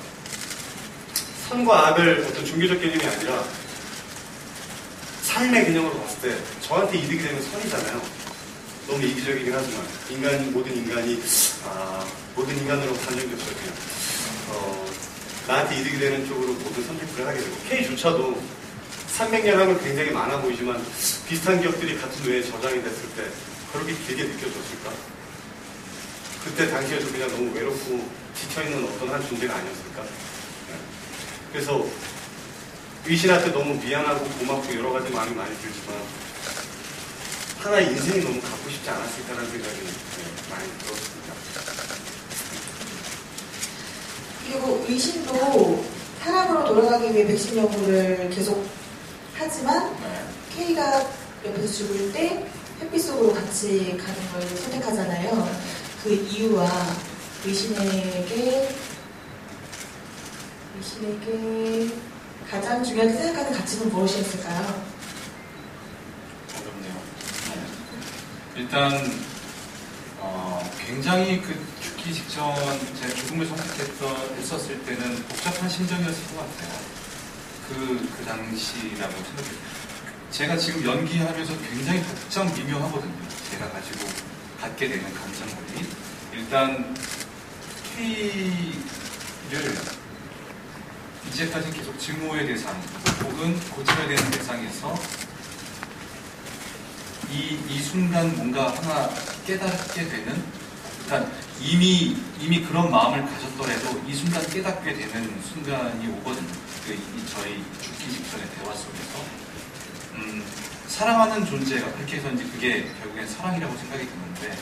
S2: 선과 악을 어떤 종교적 개념이 아니라 삶의 개념으로 봤을 때 저한테 이득이 되는 선이잖아요. 너무 이기적이긴 하지만 모든 인간으로 단정됐어요. 그냥 나한테 이득이 되는 쪽으로 모든 선택을 하게 되고 K조차도 300년 하면 굉장히 많아 보이지만 비슷한 기업들이 같은 뇌에 저장이 됐을 때 그렇게 길게 느껴졌을까? 그때 당시에도 그냥 너무 외롭고 지쳐있는 어떤 한 존재가 아니었을까? 그래서 의신한테 너무 미안하고 고맙고 여러 가지 마음이 많이 들지만 하나의 인생이 너무 갖고 싶지 않았을까라는 생각이 많이 들었습니다.
S4: 그리고 의신도 사람으로 돌아가기 위해 백신 연구를 계속 하지만 K가 옆에서 죽을 때 햇빛 속으로 같이 가는 걸 선택하잖아요. 그 이유와 의신에게 가장 중요하게 생각하는 가치는 무엇이었을까요?
S5: 어렵네요. 일단 굉장히 그 죽기 직전 제가 죽음을 선택했었을 때는 복잡한 심정이었을 것 같아요. 그 당시라고 생각해요. 제가 지금 연기하면서 굉장히 복잡 미묘하거든요. 제가 갖게 되는 감정들이. 일단 K를 이제까지 계속 증오의 대상 혹은 고쳐야 되는 대상에서 이 순간 뭔가 하나 깨닫게 되는, 그러니까 이미 그런 마음을 가졌더라도 이 순간 깨닫게 되는 순간이 오거든요. 저희 죽기 직전의 대화 속에서 사랑하는 존재가 그렇게 해서 이제 그게 결국엔 사랑이라고 생각이 드는데,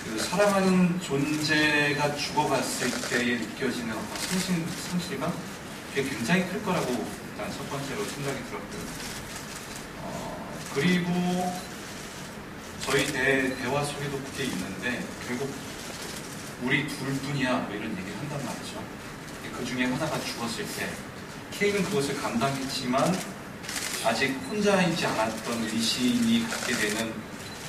S5: 그 사랑하는 존재가 죽어갔을 때에 느껴지는 어떤 상실감? 그게 굉장히 클 거라고 일단 첫 번째로 생각이 들었고요. 그리고 저희 대화 속에도 그게 있는데 결국 우리 둘뿐이야 뭐 이런 얘기를 한단 말이죠. 그 중에 하나가 죽었을 때 K는 그것을 감당했지만 아직 혼자이지 않았던 의신이 갖게 되는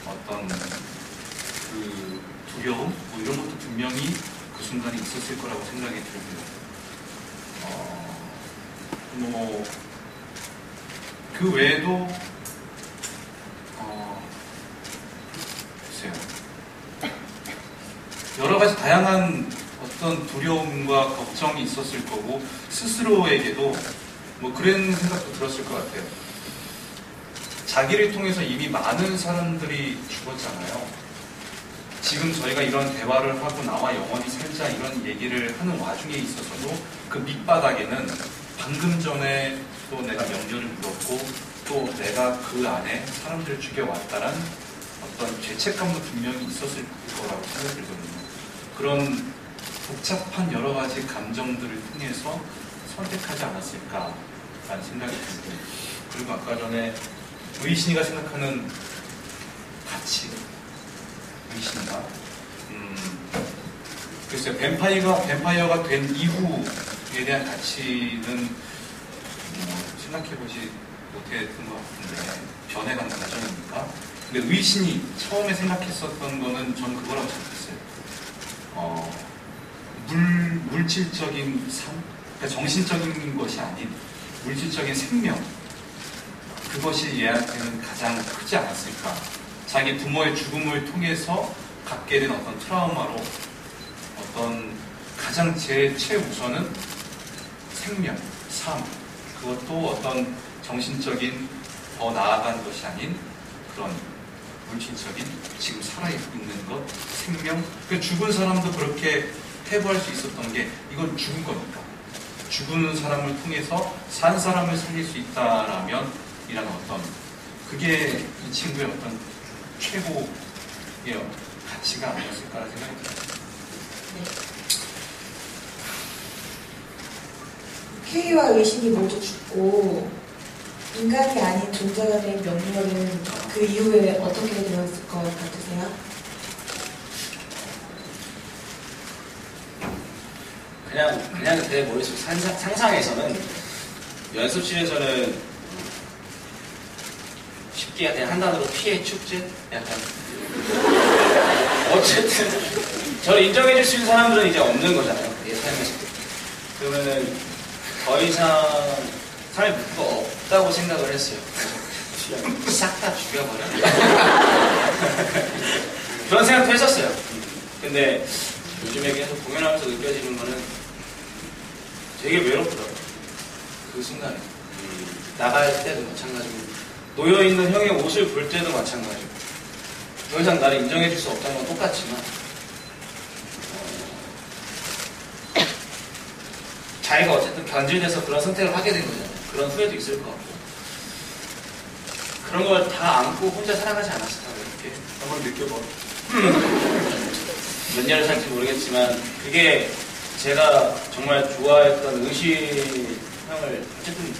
S5: 어떤 그 두려움 뭐 이런 것도 분명히 그 순간에 있었을 거라고 생각이 들고요. 그 외에도 글쎄요. 여러 가지 다양한 어떤 두려움과 걱정이 있었을 거고 스스로에게도 뭐 그런 생각도 들었을 것 같아요. 자기를 통해서 이미 많은 사람들이 죽었잖아요. 지금 저희가 이런 대화를 하고 나와 영원히 살자 이런 얘기를 하는 와중에 있어서도 그 밑바닥에는 방금 전에 또 내가 명령을 물었고 또 내가 그 안에 사람들을 죽여왔다란 어떤 죄책감도 분명히 있었을 거라고 생각이 들거든요. 그런 복잡한 여러 가지 감정들을 통해서 선택하지 않았을까라는 생각이 들고요. 그리고 아까 전에 의신이가 생각하는 가치, 의신가? 글쎄요, 뱀파이어가 된 이후에 대한 가치는 생각해보지 못했던 것 같은데, 변해가는 과정이니까. 근데 의신이 처음에 생각했었던 거는 전 그거라고 생각했어요. 물질적인 삶? 그러니까 정신적인 것이 아닌 물질적인 생명. 그것이 얘한테는 가장 크지 않았을까. 자기 부모의 죽음을 통해서 갖게 된 어떤 트라우마로 어떤 가장 최우선은 생명, 삶, 그것도 어떤 정신적인 더 나아간 것이 아닌 그런 물질적인 지금 살아있는 것, 생명. 그 죽은 사람도 그렇게 해부할 수 있었던 게 이건 죽은 거니까. 죽은 사람을 통해서 산 사람을 살릴 수 있다라면 이라는 어떤 그게 이 친구의 어떤 최고의 가치가 아니었을까라는 생각이 들어요.
S4: K와 의신이 모두 죽고 인간이 아닌 존재가 된 명렬은 그 이후에 어떻게 되었을 것 같으세요?
S3: 그냥 제 머릿속 상상에서는 연습실에서는 쉽게 그냥 한 단어로 피해 축제? 약간 어쨌든 저를 인정해줄 수 있는 사람들은 이제 없는 거잖아요. 내 삶에서. 그러면은 더 이상 삶의 목표가 없다고 생각을 했어요. 싹 다 죽여버려. 그런 생각도 했었어요. 근데 요즘에 계속 공연하면서 느껴지는 거는 되게 외롭더라고요. 그 순간에. 나갈 때도 마찬가지고, 놓여있는 형의 옷을 볼 때도 마찬가지고, 더 이상 나를 인정해줄 수 없다는 건 똑같지만, 자기가 어쨌든 변질돼서 그런 선택을 하게 된 거잖아요. 그런 후회도 있을 것 같고. 그런 걸 다 안고 혼자 살아가지 않았을까, 이렇게.
S2: 한번 느껴봐.
S3: 몇 년을 살지 모르겠지만, 그게 제가 정말 좋아했던 의시 형을 어쨌든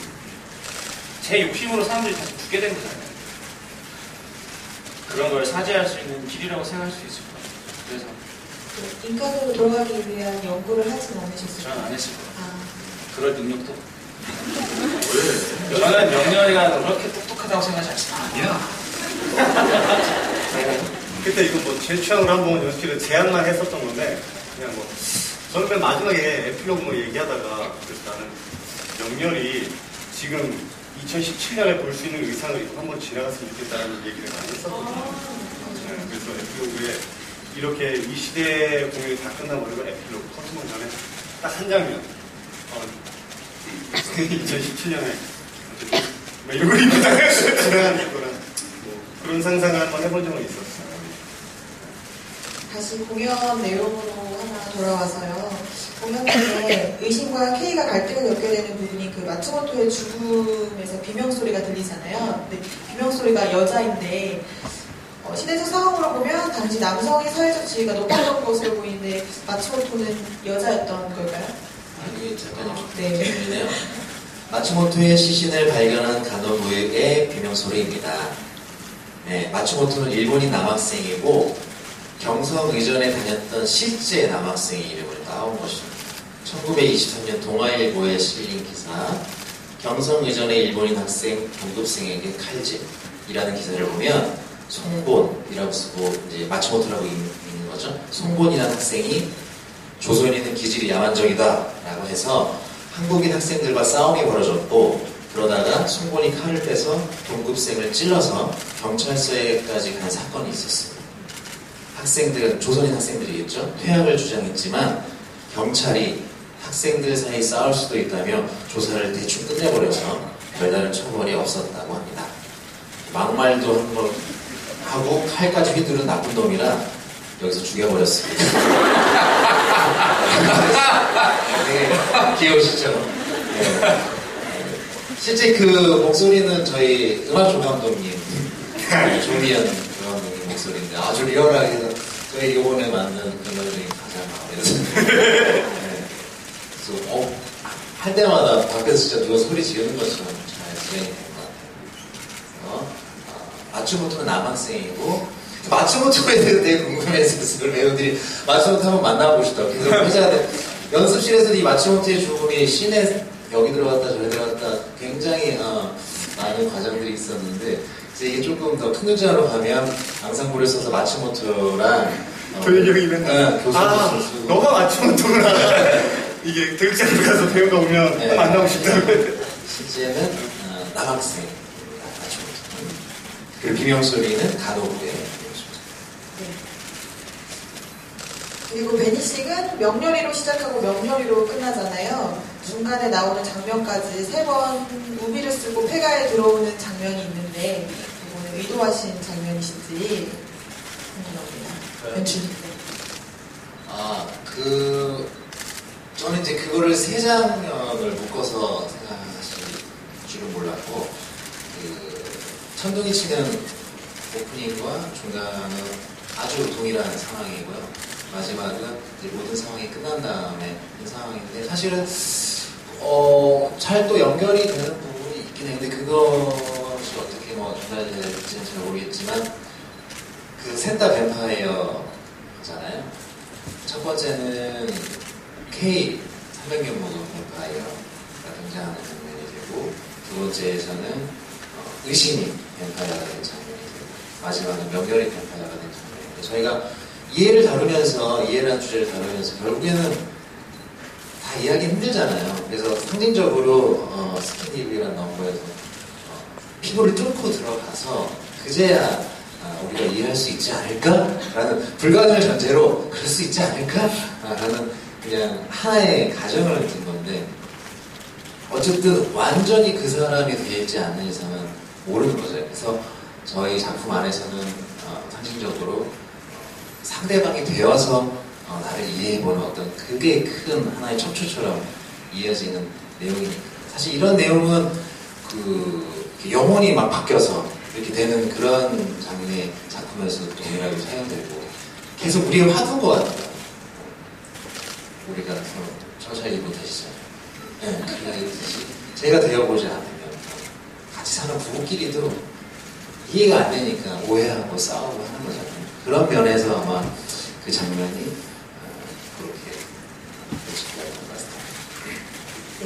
S3: 제 욕심으로 사람들이 다시 붙게 된 거잖아요. 그런 걸 사죄할 수 있는 길이라고 생각할 수 있을 것 같아요. 그래서
S4: 인간으로 돌아가기 위한 연구를 하진 않으셨어요?
S3: 저는 안 했을 것 같아요.
S4: 아,
S3: 그럴 능력도. 저는 명렬이가 그렇게 똑똑하다고 생각하지 않습니다.
S1: 아니야.
S2: 그때 이거 뭐 제 취향으로 한번 연습실에 제안만 했었던 건데 그냥 뭐 저는 맨 마지막에 에필로그 뭐 얘기하다가 그래서 나는 명렬이 지금 2017년에 볼 수 있는 의상을 입고 한번 지나갔으면 좋겠다는 얘기를 많이 했었거든요. 네, 그래서 에필로그에 이렇게 이 시대 공연이 다 끝나버리고 에필로그 커트만 전에 딱 한 장면 2017년에 뭐 이런 걸 입고 지나가는 거랑 뭐 그런 상상을 한번 해본 적은 있었어요.
S4: 다시 공연 내용으로 하나 돌아와서요. 공연 중에 의신과 K가 갈등을 겪게 되는 부분이 그 마츠모토의 죽음에서 비명소리가 들리잖아요. 근데 비명소리가 여자인데 시대적 상황으로 보면 당시 남성의 사회적 지위가 높았던 것으로 보이는데 마츠모토는 여자였던 걸까요?
S1: 이게 잠깐 좀
S4: 네.
S1: 재밌네요. 마츠모토의 시신을 발견한 간호부의 비명소리입니다. 네, 마츠모토는 일본인 남학생이고 경성의전에 다녔던 실제 남학생의 이름을 따온 것입니다. 1923년 동아일보에 실린 기사, 경성의전의 일본인 학생 동급생에게 칼질이라는 기사를 보면 송본이라고 쓰고 이제 마츠모토라고 있는 거죠. 송본이라는 학생이 조선인은 기질이 야만적이다 라고 해서 한국인 학생들과 싸움이 벌어졌고, 그러다가 송본이 칼을 빼서 동급생을 찔러서 경찰서에까지 간 사건이 있었습니다. 학생들, 조선인 학생들이겠죠. 퇴학을 주장했지만 경찰이 학생들 사이 싸울 수도 있다며 조사를 대충 끝내버려서 별다른 처벌이 없었다고 합니다. 막말도 한번 하고 칼까지 휘두른 나쁜 놈이라 여기서 죽여버렸습니다. 되게 귀여우시죠? 네. 실제 그 목소리는 저희 음악조감독님, 조미연 조감독님 목소리인데 아주 리얼하게 저희 이번에 만든 그 노래 중에 가장 마음에 들어요. 네. 그래서 할 때마다 밖에서 진짜 누가 소리 지르는 것처럼 잘 진행이 된 것 같아요. 마츠모토는 남학생이고, 마츠모토에 대해서 되게 궁금했었어요. 배우들이 마츠모토 한번 만나보고 싶다고. 그래서 회사에 연습실에서 이 마츠모토의 죽음이 시내 여기 들어갔다 저기 들어갔다 굉장히 많은 과정들이 있었는데, 이제 이게 조금 더 큰 의자로 가면 앙상블을 써서 마츠모토랑
S2: 조혜경이 맨날
S1: 교수도 쓰고
S2: 너가 마츠모토구나. 이게 대극장을 가서 배우가 오면
S1: 네.
S2: 만나고 싶다고.
S1: 실제는 남학생입니다. 마츠모토. 그리고 비명소리는 간호부의 비명소리.
S4: 네. 그리고 베니싱은 명렬이로 시작하고 명렬이로 끝나잖아요. 중간에 나오는 장면까지 3번 우비를 쓰고 폐가에 들어오는 장면이 있는데 이거는 의도하신 장면이신지 궁금합니다. 연출님.
S1: 저는 이제 그거를 3장면을 묶어서 생각하실 줄은 몰랐고, 천둥이 치는 오프닝과 중간은 아주 동일한 상황이고요. 마지막은 이제 모든 상황이 끝난 다음에 한 상황인데 사실은 잘 또 연결이 되는 부분이 있긴 해. 근데 그것이 어떻게 뭐 전달될지는 잘 모르겠지만 그 셋 다 뱀파이어잖아요. 첫 번째는 K 300년 모도 뱀파이어가 등장하는 장면이 되고 두 번째에서는 의신이 뱀파이어가 된 장면이 되고 마지막은 명결이 뱀파이어가 된 장면인데 저희가 이해를 다루면서 이해라는 주제를 다루면서 결국에는 다 이해하기 힘들잖아요. 그래서 상징적으로 스킨딥이라는 넘버에서 피부를 뚫고 들어가서 그제야 우리가 이해할 수 있지 않을까라는 불가능을 전제로 그럴 수 있지 않을까라는 그냥 하나의 가정을 둔 건데 어쨌든 완전히 그 사람이 되지 않는 이상은 모르는 거죠. 그래서 저희 작품 안에서는 상징적으로 상대방이 되어서 나를 이해해보는 어떤 그게 큰 하나의 척추처럼 이어지는 내용이니까 사실 이런 내용은 영혼이 막 바뀌어서 이렇게 되는 그런 장르의 작품에서 동일하게 사용되고 계속 우리가 화두인 것 같아요. 우리가 서서히 못하시잖아요. 네, 그렇듯이 제가 되어보지 않으면 같이 사는 부부끼리도 이해가 안 되니까 오해하고 싸우고 하는 거잖아요. 그런 면에서 아마 그 장면이 그렇게 연출되는 것 같습니다.
S4: 네,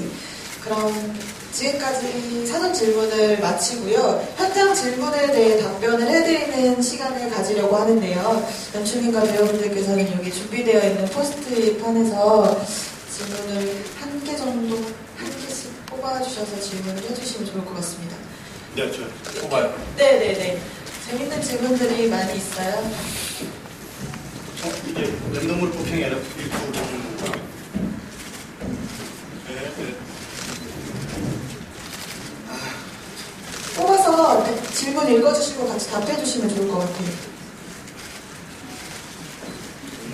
S4: 그럼 지금까지 사전 질문을 마치고요. 현장 질문에 대해 답변을 해드리는 시간을 가지려고 하는데요. 연출님과 배우분들께서는 여기 준비되어 있는 포스트잇 판에서 질문을 한 개씩 뽑아주셔서 질문을 해주시면 좋을 것 같습니다.
S2: 네, 저
S3: 뽑아요.
S4: 네네네. 재밌는 질문들이 많이 있어요.
S2: 이게 랜덤으로 뽑힌 게 아니라 유튜브로 뽑힌 거구나. 네.
S4: 뽑아서 질문 읽어주시고 같이 답해주시면 좋을 것 같아요.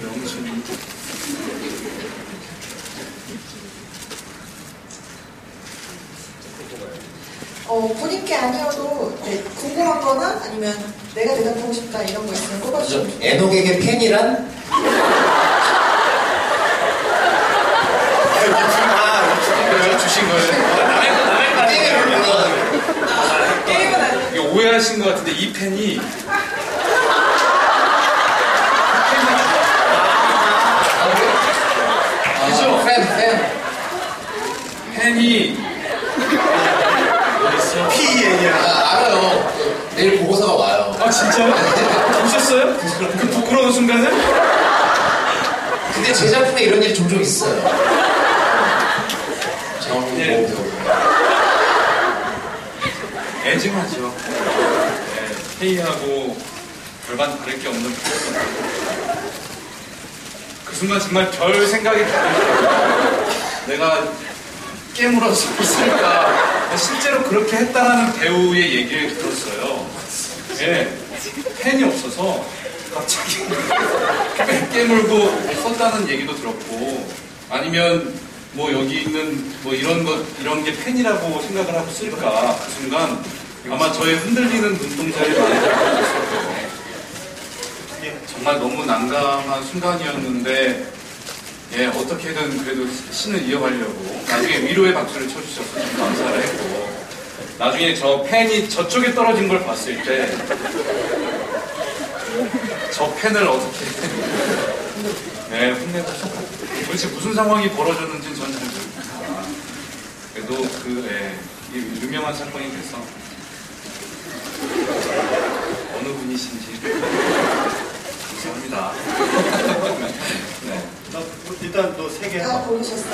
S3: 명순이.
S4: 본인께 아니어도 궁금한 거나 아니면 내가 대답하고 싶다 이런 거 있으면 뽑아주시면 좋을 것 같아요.
S1: 애녹에게 팬이란?
S5: 주신 거예요.
S4: 게임은 아니에요.
S5: 이거 오해하신 것 같은데 이 펜이
S1: 그죠? 팬.
S5: 펜이 어디 있어?
S2: PEN이야.
S1: 알아요. 내일 보고서가 와요.
S5: 아 진짜요? 보셨어요? 그 부끄러운 순간을?
S1: 근데 제 작품에 이런 일이 종종 있어요. 정모
S5: 네.
S1: 배우.
S5: 애증하죠. 네, 회의하고 별반 다를 게 없는 그 순간 정말 별 생각이 들어요. 내가 깨물어서 있을까. 실제로 그렇게 했다라는 배우의 얘기를 들었어요. 예, 펜이 없어서 갑자기 깨물고 썼다는 얘기도 들었고, 아니면 뭐 여기 있는 뭐 이런 게 펜이라고 생각을 하고 쓸까. 그 순간 아마 저의 흔들리는 눈동자를 많이 잡았을 거예요. 정말 너무 난감한 순간이었는데, 예, 어떻게든 그래도 신을 이어가려고 나중에 위로의 박수를 쳐주셔서 참 감사를 했고, 나중에 저 펜이 저쪽에 떨어진 걸 봤을 때 저 펜을 어떻게 네, 혼내고 도대체 무슨 상황이 벌어졌는지는 저는 잘 모르겠습니다. 그래도 이 유명한 사건이 돼서 어느 분이신지 감사합니다. 네.
S2: 일단 너 3개
S4: 다
S2: 해봐.
S4: 고르셨어요?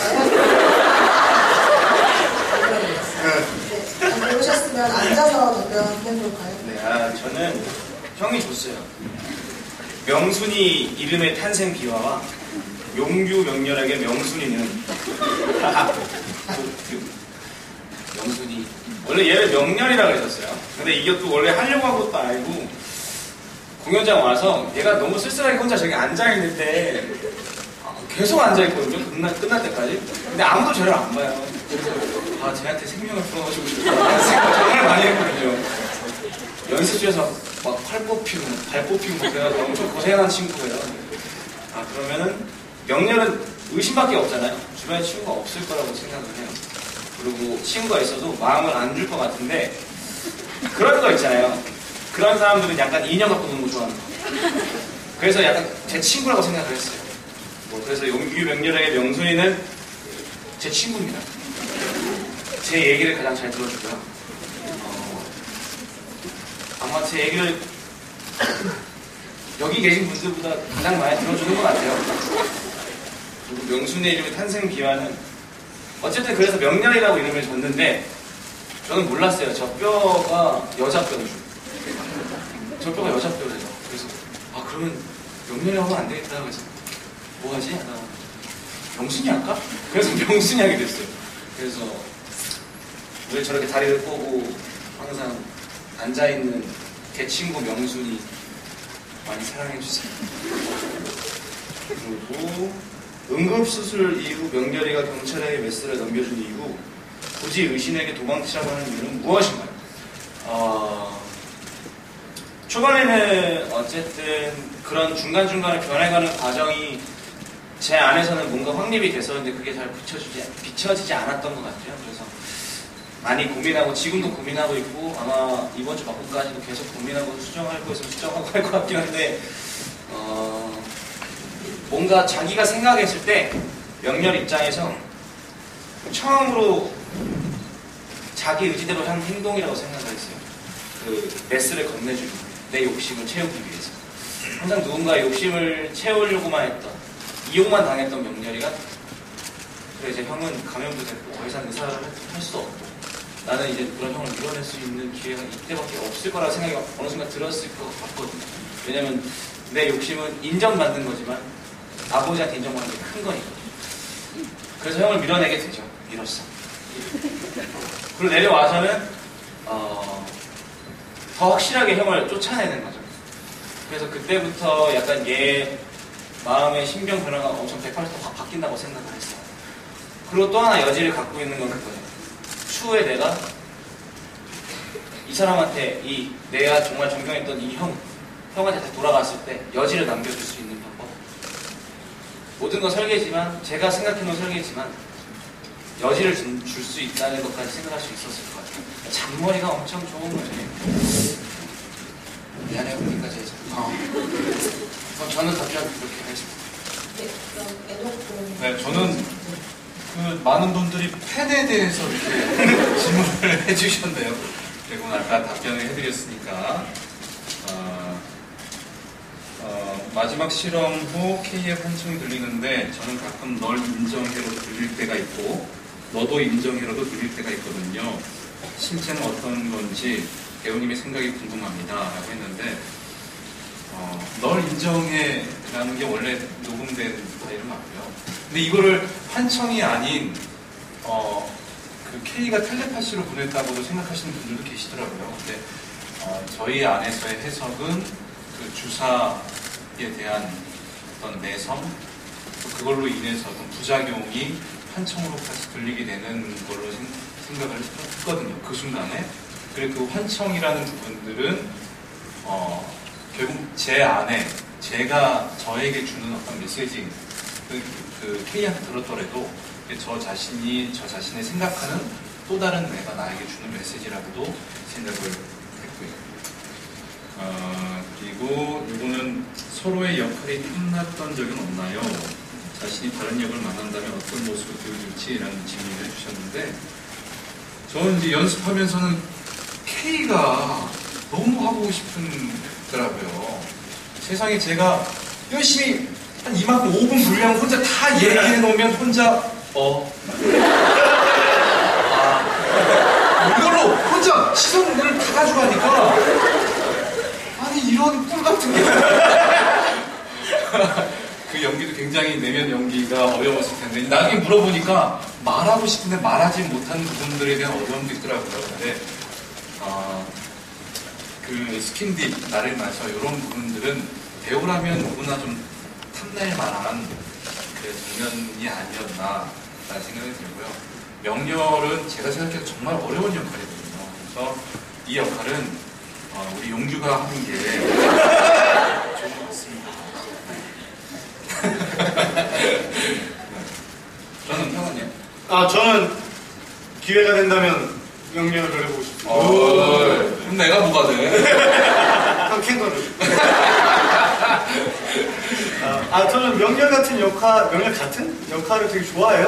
S4: 네, 다 고르셨으면 앉아서 답변해볼까요?
S6: 네, 저는 형이 줬어요. 명순이 이름의 탄생 비화와 용규 명렬하게 명순이는
S3: 명순이.
S6: 원래 얘를 명렬이라고 했었어요. 근데 이것도 원래 하려고 한 것도 아니고 공연장 와서 얘가 너무 쓸쓸하게 혼자 저기 앉아있는데 계속 앉아있거든요. 끝날 때까지. 근데 아무도 저를 안 봐요. 그래서 쟤한테 생명을 불어가지고 싶다는 생각 정말 많이 했거든요. 연습실에서 막 팔 뽑히고 발 뽑히고 그래가지고 엄청 고생한 친구예요. 아, 그러면은 명렬은 의심밖에 없잖아요. 주변에 친구가 없을 거라고 생각을 해요. 그리고 친구가 있어도 마음을 안 줄 것 같은데 그런 거 있잖아요. 그런 사람들은 약간 인형 갖고 노는 거 좋아하는 거. 그래서 약간 제 친구라고 생각을 했어요. 뭐 그래서 용규, 명렬에게 명순이는 제 친구입니다. 제 얘기를 가장 잘 들어주고요. 아마 제 얘기를 여기 계신 분들보다 가장 많이 들어주는 것 같아요. 그리고 명순이의 이름의 탄생 비화는 어쨌든 그래서 명렬이라고 이름을 줬는데 저는 몰랐어요. 저 뼈가 여자 뼈인 줄. 저 뼈가 여자 뼈래요. 그래서 아 그러면 명렬이 하면 안 되겠다. 그래서 뭐 하지? 하다가 명순이 할까? 그래서 명순이 하게 됐어요. 그래서 왜 저렇게 다리를 꼬고 항상 앉아있는 제 친구 명순이 많이 사랑해주세요. 그리고 응급수술 이후 명렬이가 경찰에게 메스를 넘겨준 이후 굳이 의신에게 도망치라고 하는 이유는 무엇인가요? 초반에는 어쨌든 그런 중간중간에 변해가는 과정이 제 안에서는 뭔가 확립이 됐었는데 그게 잘 비춰지지 않았던 것 같아요. 그래서 많이 고민하고 지금도 고민하고 있고 아마 이번 주 막고까지도 계속 고민하고 수정할 거 있으면 수정하고 할 것 같긴 한데 뭔가 자기가 생각했을 때 명렬 입장에서 처음으로 자기 의지대로 한 행동이라고 생각을 했어요. 그 메스를 건네주기, 내 욕심을 채우기 위해서 항상 누군가의 욕심을 채우려고만 했던, 이용만 당했던 명렬이가 그래 이제 형은 감염도 됐고 더 이상 의사를 할 수도 없고 나는 이제 그런 형을 밀어낼 수 있는 기회가 이때밖에 없을 거라는 생각이 어느 순간 들었을 것 같거든요. 왜냐면 내 욕심은 인정받는 거지만 아버지한테 인정받는 게 큰 거니까. 그래서 형을 밀어내게 되죠. 이로써. 그리고 내려와서는 더 확실하게 형을 쫓아내는 거죠. 그래서 그때부터 약간 얘 마음의 신병 변화가 엄청 180도 확 바뀐다고 생각을 했어요. 그리고 또 하나 여지를 갖고 있는 건 그거예요. 추후에 내가 이 사람한테 내가 정말 존경했던 이 형한테 다시 돌아갔을 때 여지를 남겨줄 수 있는 방법. 모든 건 설계지만, 제가 생각해놓은 설계지만 여지를 줄 수 있다는 것까지 생각할 수 있었을 것 같아요. 잔머리가 엄청 좋은 거예요. 미안해요, 여기까지 해서. 그럼 저는 답변 그렇게 하겠습니다.
S4: 네, 그럼 애독군.
S5: 네, 저는 그 많은 분들이 팬에 대해서 이렇게 질문을 해주셨네요. 그리고 아까 답변을 해드렸으니까 마지막 실험 후 K의 환청이 들리는데 저는 가끔 널 인정해로 들릴 때가 있고 너도 인정해로도 들릴 때가 있거든요. 실제는 어떤 건지 배우님의 생각이 궁금합니다 라고 했는데 널 인정해라는 게 원래 녹음된 파일은 맞고요. 근데 이거를 환청이 아닌 그 K가 텔레파시로 보냈다고도 생각하시는 분들도 계시더라고요. 근데 저희 안에서의 해석은 그 주사에 대한 어떤 내성, 또 그걸로 인해서 어떤 부작용이 환청으로까지 들리게 되는 걸로 생각을 했거든요. 그 순간에. 그리고 그 환청이라는 부분들은 결국 제 안에 제가 저에게 주는 어떤 메시지, 그 K한테 들었더라도 저 자신이 저 자신의 생각하는 또 다른 내가 나에게 주는 메시지라고도 생각을 했고요. 그리고 이거는 서로의 역할이 탐났던 적은 없나요? 자신이 다른 역을 만난다면 어떤 모습을 보여줄지라는 질문을 해주셨는데 저는 이제 연습하면서는 K가 너무 하고 싶더라고요. 세상에 제가 열심히 한 이만큼 5분 분량 혼자 다 얘기해 놓으면 혼자 이걸로 혼자 시선을 다 가져가니까 아니 이런 꿀 같은 게 그 연기도 굉장히 내면 연기가 어려웠을 텐데 나중에 물어보니까 말하고 싶은데 말하지 못하는 부분들에 대한 어려움도 있더라고요. 근데 그 스킨딥, 나를 마셔 이런 부분들은 배우라면 누구나 좀 탐낼 만한 그 장면이 아니었나 라는 생각이 들고요. 명렬은 제가 생각해도 정말 어려운 역할이거든요. 그래서 이 역할은 우리 용규가 하는 게 좋은 것 같습니다. 네.
S3: 저는 평은요.
S2: 저는 기회가 된다면 명령을 해보고 싶습니다.
S5: 그럼 내가 뭐가 돼?
S2: 한 캥거루. 저는 명령 같은 역할을 되게 좋아해요.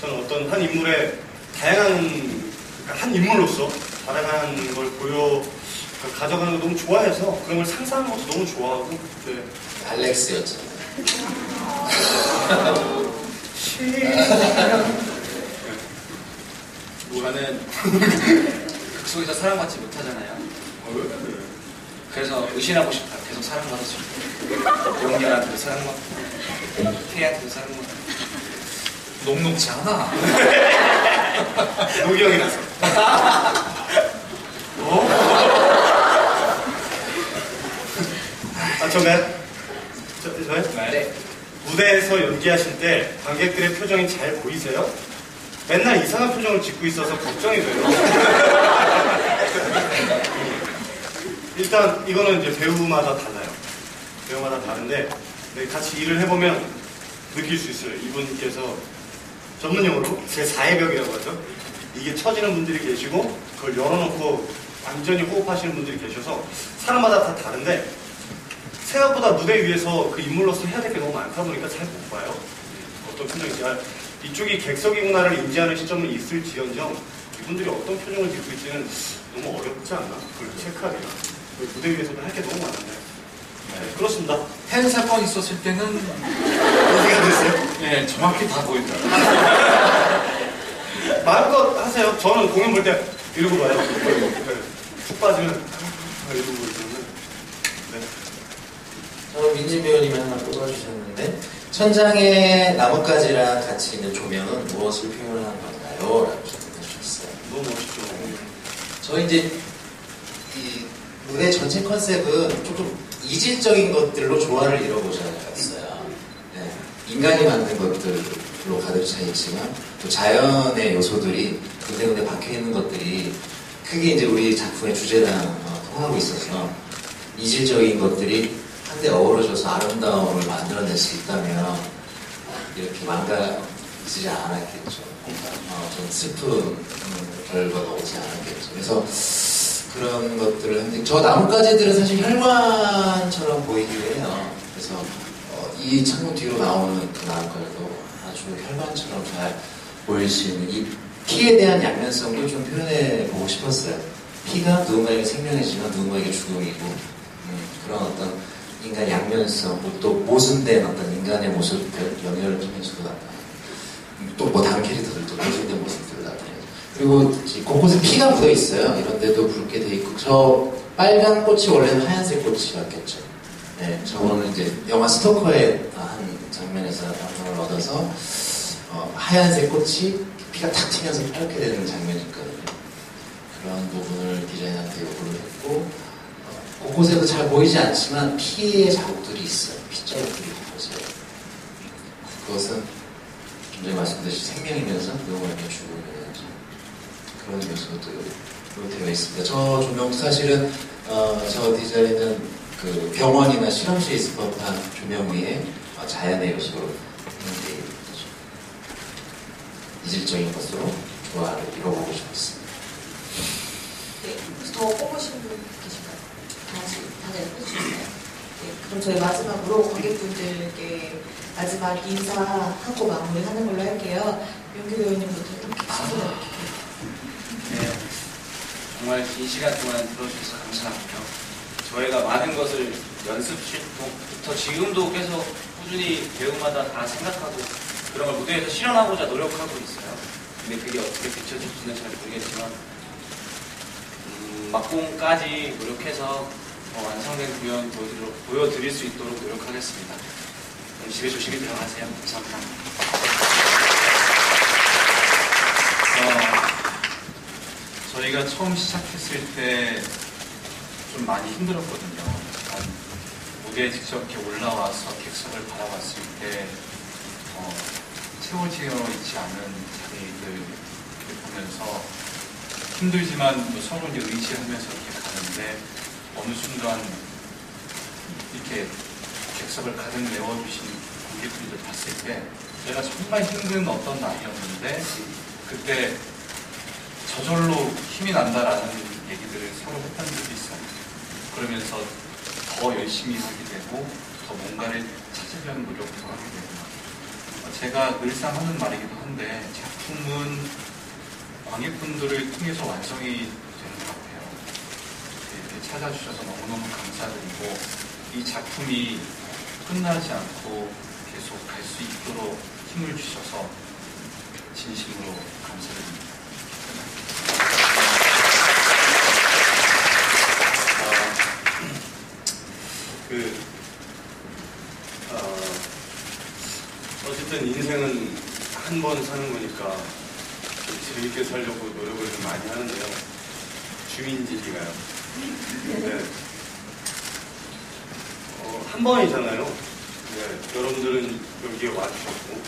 S2: 저는 어떤 한 인물의 한 인물로서 다양한 걸 가져가는 걸 너무 좋아해서 그런 걸 상상하는 것도 너무 좋아하고. 네.
S1: 알렉스였잖아요.
S3: 저는 극속에서 사랑받지 못하잖아요. 그래서 의심하고 싶어요. 계속 사랑받았을 때. 용녀한테도 사랑받고, 태희한테도 사랑받고.
S5: 녹록지 않아.
S2: 노경이라서. 저요?
S3: 네.
S2: 무대에서 연기하실 때 관객들의 표정이 잘 보이세요? 맨날 이상한 표정을 짓고 있어서 걱정이 돼요. 일단 이거는 이제 배우마다 달라요. 배우마다 다른데 같이 일을 해보면 느낄 수 있어요. 이분께서 전문용어로 제4의 벽이라고 하죠. 이게 처지는 분들이 계시고 그걸 열어놓고 완전히 호흡하시는 분들이 계셔서 사람마다 다 다른데 생각보다 무대 위에서 그 인물로서 해야 될 게 너무 많다 보니까 잘 못 봐요. 어떤 표정인지. 이쪽이 객석이구나를 인지하는 시점은 있을지언정 이분들이 어떤 표정을 짓고 있지는 너무 어렵지 않나? 그걸 체크하기가. 무대 위에서도 할 게 너무 많은데. 네, 그렇습니다.
S5: 팬 사건 있었을 때는
S2: 어디가 됐어요?
S5: 네, 정확히 다 보이더라고요.
S2: 마음껏 하세요. 저는 공연 볼 때 이러고 봐요. 푹 빠지면 이러고 보이면. 네.
S1: 민진 배우님이 하나 뽑아주셨는데 천장에 나뭇가지랑 같이 있는 조명은 무엇을 표현하는 건가요? 라고 질문해주셨어요.
S2: 너무 멋있죠.
S1: 저희 이제 이 무대 전체 컨셉은 조금 이질적인 것들로 조화를 이뤄보자였어요. 네. 인간이 만든 것들로 가득 차 있지만 또 자연의 요소들이 군데군데 박혀있는 것들이 크게 이제 우리 작품의 주제랑 통하고 있어서 이질적인 것들이 한데 어우러져서 아름다움을 만들어낼 수 있다면 이렇게 망가지지 않았겠죠. 좀 슬픈 결과가 오지 않았겠죠. 그래서 그런 것들을 했는데 저 나뭇가지들은 사실 혈관처럼 보이기도 해요. 그래서 이 창문 뒤로 나오는 그 나뭇가지도 아주 혈관처럼 잘 보일 수 있는 이 피에 대한 양면성도 좀 표현해 보고 싶었어요. 피가 누군가에게 생명이지만 누군가에게 죽음이고 그런 어떤 인간 양면성, 또 모순된 어떤 인간의 모습들, 연애를 통해서도 나타나요. 또 뭐 다른 캐릭터들도 모순된 모습들을 나타내요. 그리고 곳곳에 피가 묻어 있어요. 이런 데도 붉게 돼 있고. 저 빨간 꽃이 원래는 하얀색 꽃이었겠죠. 네, 저거는 이제 영화 스토커의 한 장면에서 영감을 얻어서 하얀색 꽃이 피가 탁 튀면서 빨갛게 되는 장면이 있거든요. 그런 부분을 디자이너한테 요구를 했고 곳곳에도 잘 보이지 않지만 피의 자국들이 있어요. 핏자국들이 곳곳에. 그것은 좀 전에 말씀드린 생명이면서 누군가에게 죽음이면서 그런 요소도 되어 있습니다. 저 조명도 사실은 저 디자인은 그 병원이나 실험실에 있을 법한 조명 위에 자연의 요소로 되어 있는 거죠. 이질적인 것으로 조화를 이뤄보고 싶었습니다.
S4: 네, 혹시 더 뽑으신 분 계신가요? 다들 해주셨어요? 네, 그럼 저희 마지막으로 관객분들께 마지막 인사하고 마무리하는 걸로 할게요. 윤기 배우님부터 이렇게 수고해
S3: 네, 정말 긴 시간 동안 들어주셔서 감사하고요. 저희가 많은 것을 연습실부터 지금도 계속 꾸준히 배우마다 다 생각하고 그런 걸 무대에서 실현하고자 노력하고 있어요. 근데 그게 어떻게 비춰질지는 잘 모르겠지만 막공까지 노력해서 완성된 공연 보여드릴 수 있도록 노력하겠습니다. 그럼 집에 조심히 들어가세요. 감사합니다.
S5: 저희가 처음 시작했을 때 좀 많이 힘들었거든요. 무대에 직접 이렇게 올라와서 객석을 바라봤을 때 채워지어 있지 않은 자리를 보면서 힘들지만 서로 이제 의지하면서 이렇게 가는데 어느 순간 이렇게 객석을 가득 메워주신 관객분들 봤을 때 제가 정말 힘든 어떤 날이었는데 그때 저절로 힘이 난다라는 얘기들을 서로 했던 적이 있어요. 그러면서 더 열심히 하게 되고 더 뭔가를 찾으려는 노력도 하게 되고 제가 늘상 하는 말이기도 한데 작품은 관객분들을 통해서 완성이 되는 것 같아요. 이렇게 찾아주셔서 너무너무 감사드리고 이 작품이 끝나지 않고 계속 갈 수 있도록 힘을 주셔서 진심으로 감사드립니다.
S2: 어쨌든 인생은 한 번 사는 거니까 좀 재밌게 살려고 노력을 좀 많이 하는데요. 주민지기가요. 네. 한 번이잖아요. 네. 여러분들은 여기에 와주셨고,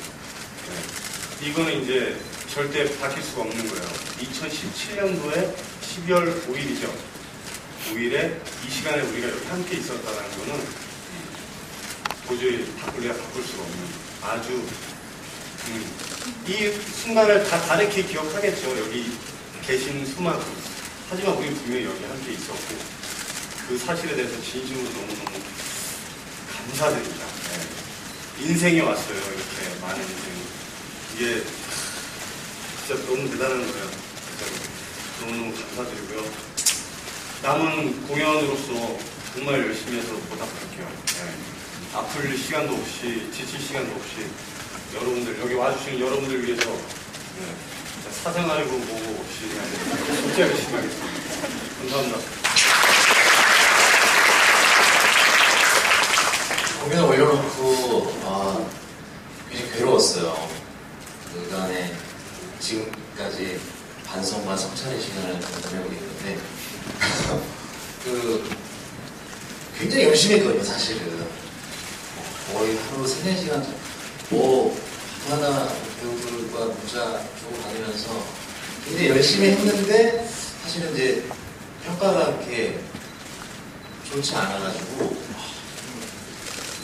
S2: 네. 이거는 이제 절대 바뀔 수가 없는 거예요. 2017년도에 12월 5일이죠. 5일에 이 시간에 우리가 여기 함께 있었다는 거는 도저히 우리가 바꿀 수가 없는 아주 이 순간을 다 다르게 기억하겠죠. 여기 계신 수만큼. 하지만 우리 분명히 여기 함께 있었고 그 사실에 대해서 진심으로 너무너무 감사드립니다. 네. 인생이 왔어요. 이렇게 많은 인생이. 이게 진짜 너무 대단한 거예요. 진짜로. 너무너무 감사드리고요. 남은 공연으로서 정말 열심히 해서 보답할게요. 네. 아플 시간도 없이, 지칠 시간도 없이, 여러분들, 여기 와주신 여러분들 위해서, 네. 사생활이고 뭐고 없이, 그냥 진짜 열심히 하겠습니다. 감사합니다.
S1: 공연 올려놓고, 굉장히 괴로웠어요. 그간에 지금까지 반성과 성찰의 시간을 보내고 있는데, 굉장히 열심히 했거든요, 사실은. 거의 하루 3-4시간, 하나 배우들과 문자 주고 다니면서 굉장히 열심히 했는데, 사실은 이제 평가가 그렇게 좋지 않아가지고,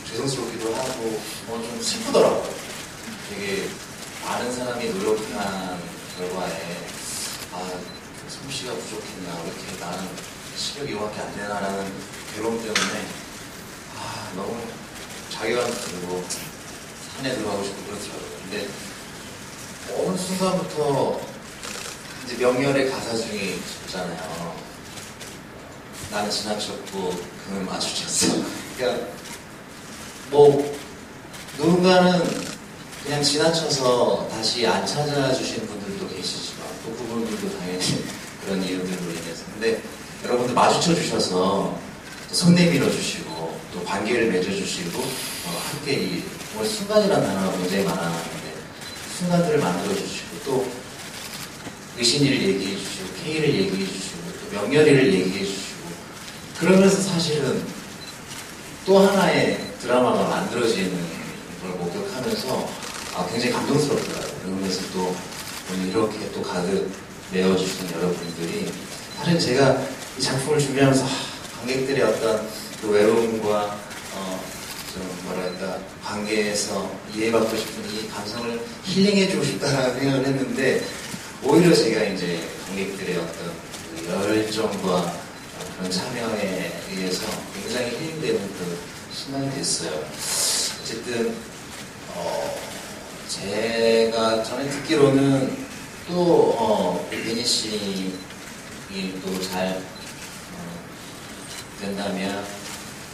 S1: 죄송스럽기도 하고, 좀 슬프더라고요. 되게 많은 사람이 노력한 결과에, 솜씨가 부족했나, 왜 이렇게 나는 실력이 이거밖에 안 되나라는 괴로움 때문에, 너무 자괴감 들고, 산에 들어가고 싶고 그렇더라고요. 근데, 어느 순간부터, 이제 명렬의 가사 중에 있잖아요. 나는 지나쳤고, 그는 마주쳤어. 그러니까, 누군가는 그냥 지나쳐서 다시 안 찾아주신 분들도 계시지만, 또 그분들도 당연히 그런 이유들로 인해서. 근데 여러분들 마주쳐 주셔서 손 내밀어 주시고, 또 관계를 맺어주시고, 함께 오늘 순간이라는 단어가 굉장히 많았는데, 순간들을 만들어 주시고, 또 의신이를 얘기해 주시고, K를 얘기해 주시고, 또 명렬이를 얘기해 주시고, 그러면서 사실은 또 하나의 드라마가 만들어지는 걸 목격하면서 굉장히 감동스럽더라고요. 그러면서 또 오늘 이렇게 또 가득 메워주시는 여러분들이, 사실 제가 이 작품을 준비하면서 관객들의 어떤 그 외로움과 관계에서 이해받고 싶은 이 감성을 힐링해주고 싶다라는 생각을 했는데, 오히려 제가 이제 관객들의 어떤 그 열정과 그런 참여에 의해서 굉장히 힐링되는 그 순간이 됐어요. 어쨌든 제가 전에 듣기로는 또 베니 씨이 또 잘 된다면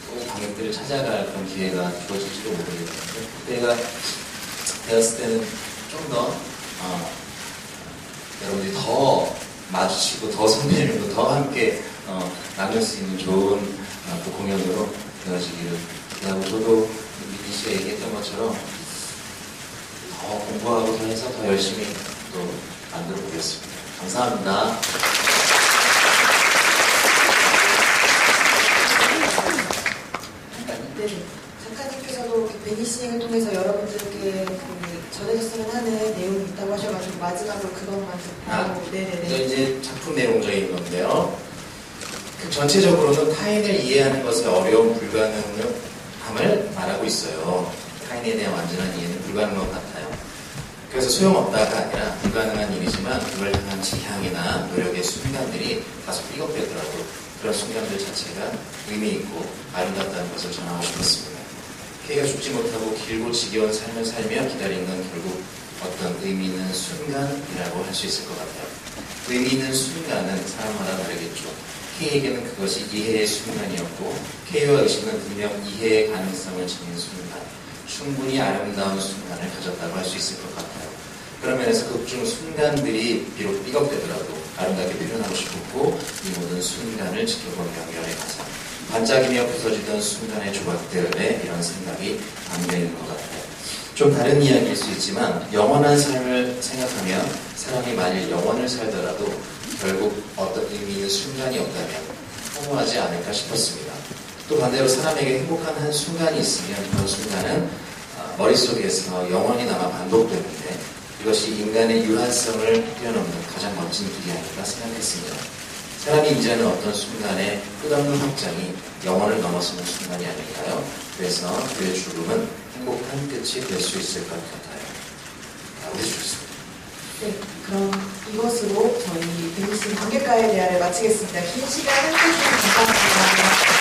S1: 또 관객들을 찾아갈 그런 기회가 주어질지도 모르겠는데, 그때가 되었을 때는 좀 더 여러분들이 더 마주치고 더 선배님도 더 함께 나눌 수 있는 좋은 또 공연으로 되어지기를 기대하고, 저도 미니 씨가 얘기했던 것처럼 더 공부하고 더 해서 더 열심히 또 만들어 보겠습니다. 감사합니다.
S4: 네, 작가님께서도 베니 싱을 통해서 여러분들께 전해줬으면 하는 내용이 있다고 하셔가지고 마지막으로 그것만 듣고 네네네.
S1: 이제 작품 내용적인 건데요. 전체적으로는 타인을 이해하는 것의 어려움, 불가능함을 말하고 있어요. 타인에 대한 완전한 이해는 불가능한 것 같아요. 그래서 소용없다가 아니라 불가능한 일이지만 그걸 향한 지향이나 노력의 순간들이 다소 삐걱대더라도 그런 순간들 자체가 의미 있고 아름답다는 것을 전하고 싶었습니다. K가 죽지 못하고 길고 지겨운 삶을 살며 기다리는 건 결국 어떤 의미 있는 순간이라고 할 수 있을 것 같아요. 의미 있는 순간은 사람마다 다르겠죠. K에게는 그것이 이해의 순간이었고 K와 의식은 분명 이해의 가능성을 지닌 순간, 충분히 아름다운 순간을 가졌다고 할 수 있을 것 같아요. 그런 면에서 극중 순간들이 비록 삐걱대더라도 아름답게 표현하고 싶었고 이 모든 순간을 지켜본 명렬의 가사, 반짝이며 부서지던 순간의 조각들에 이런 생각이 담겨있는 것 같아요. 좀 다른 이야기일 수 있지만 영원한 삶을 생각하면 사람이 만일 영원을 살더라도 결국 어떤 의미 있는 순간이 없다면 허무하지 않을까 싶었습니다. 또 반대로 사람에게 행복한 한 순간이 있으면 그 순간은 머릿속에서 영원히 남아 반복되는데 이것이 인간의 유한성을 뛰어넘는 가장 멋진 길이 아닐까 생각했습니다. 사람이 이제는 어떤 순간에 끝없는 확장이 영원을 넘어서는 순간이 아닐까요? 그래서 그의 죽음은 행복한 끝이 될 수 있을 것 같아요. 라고 해주셨습니다.
S4: 네, 그럼 이것으로 저희 데니스 관객과의 대화를 마치겠습니다. 긴 시간 함께 해주셔서 감사합니다.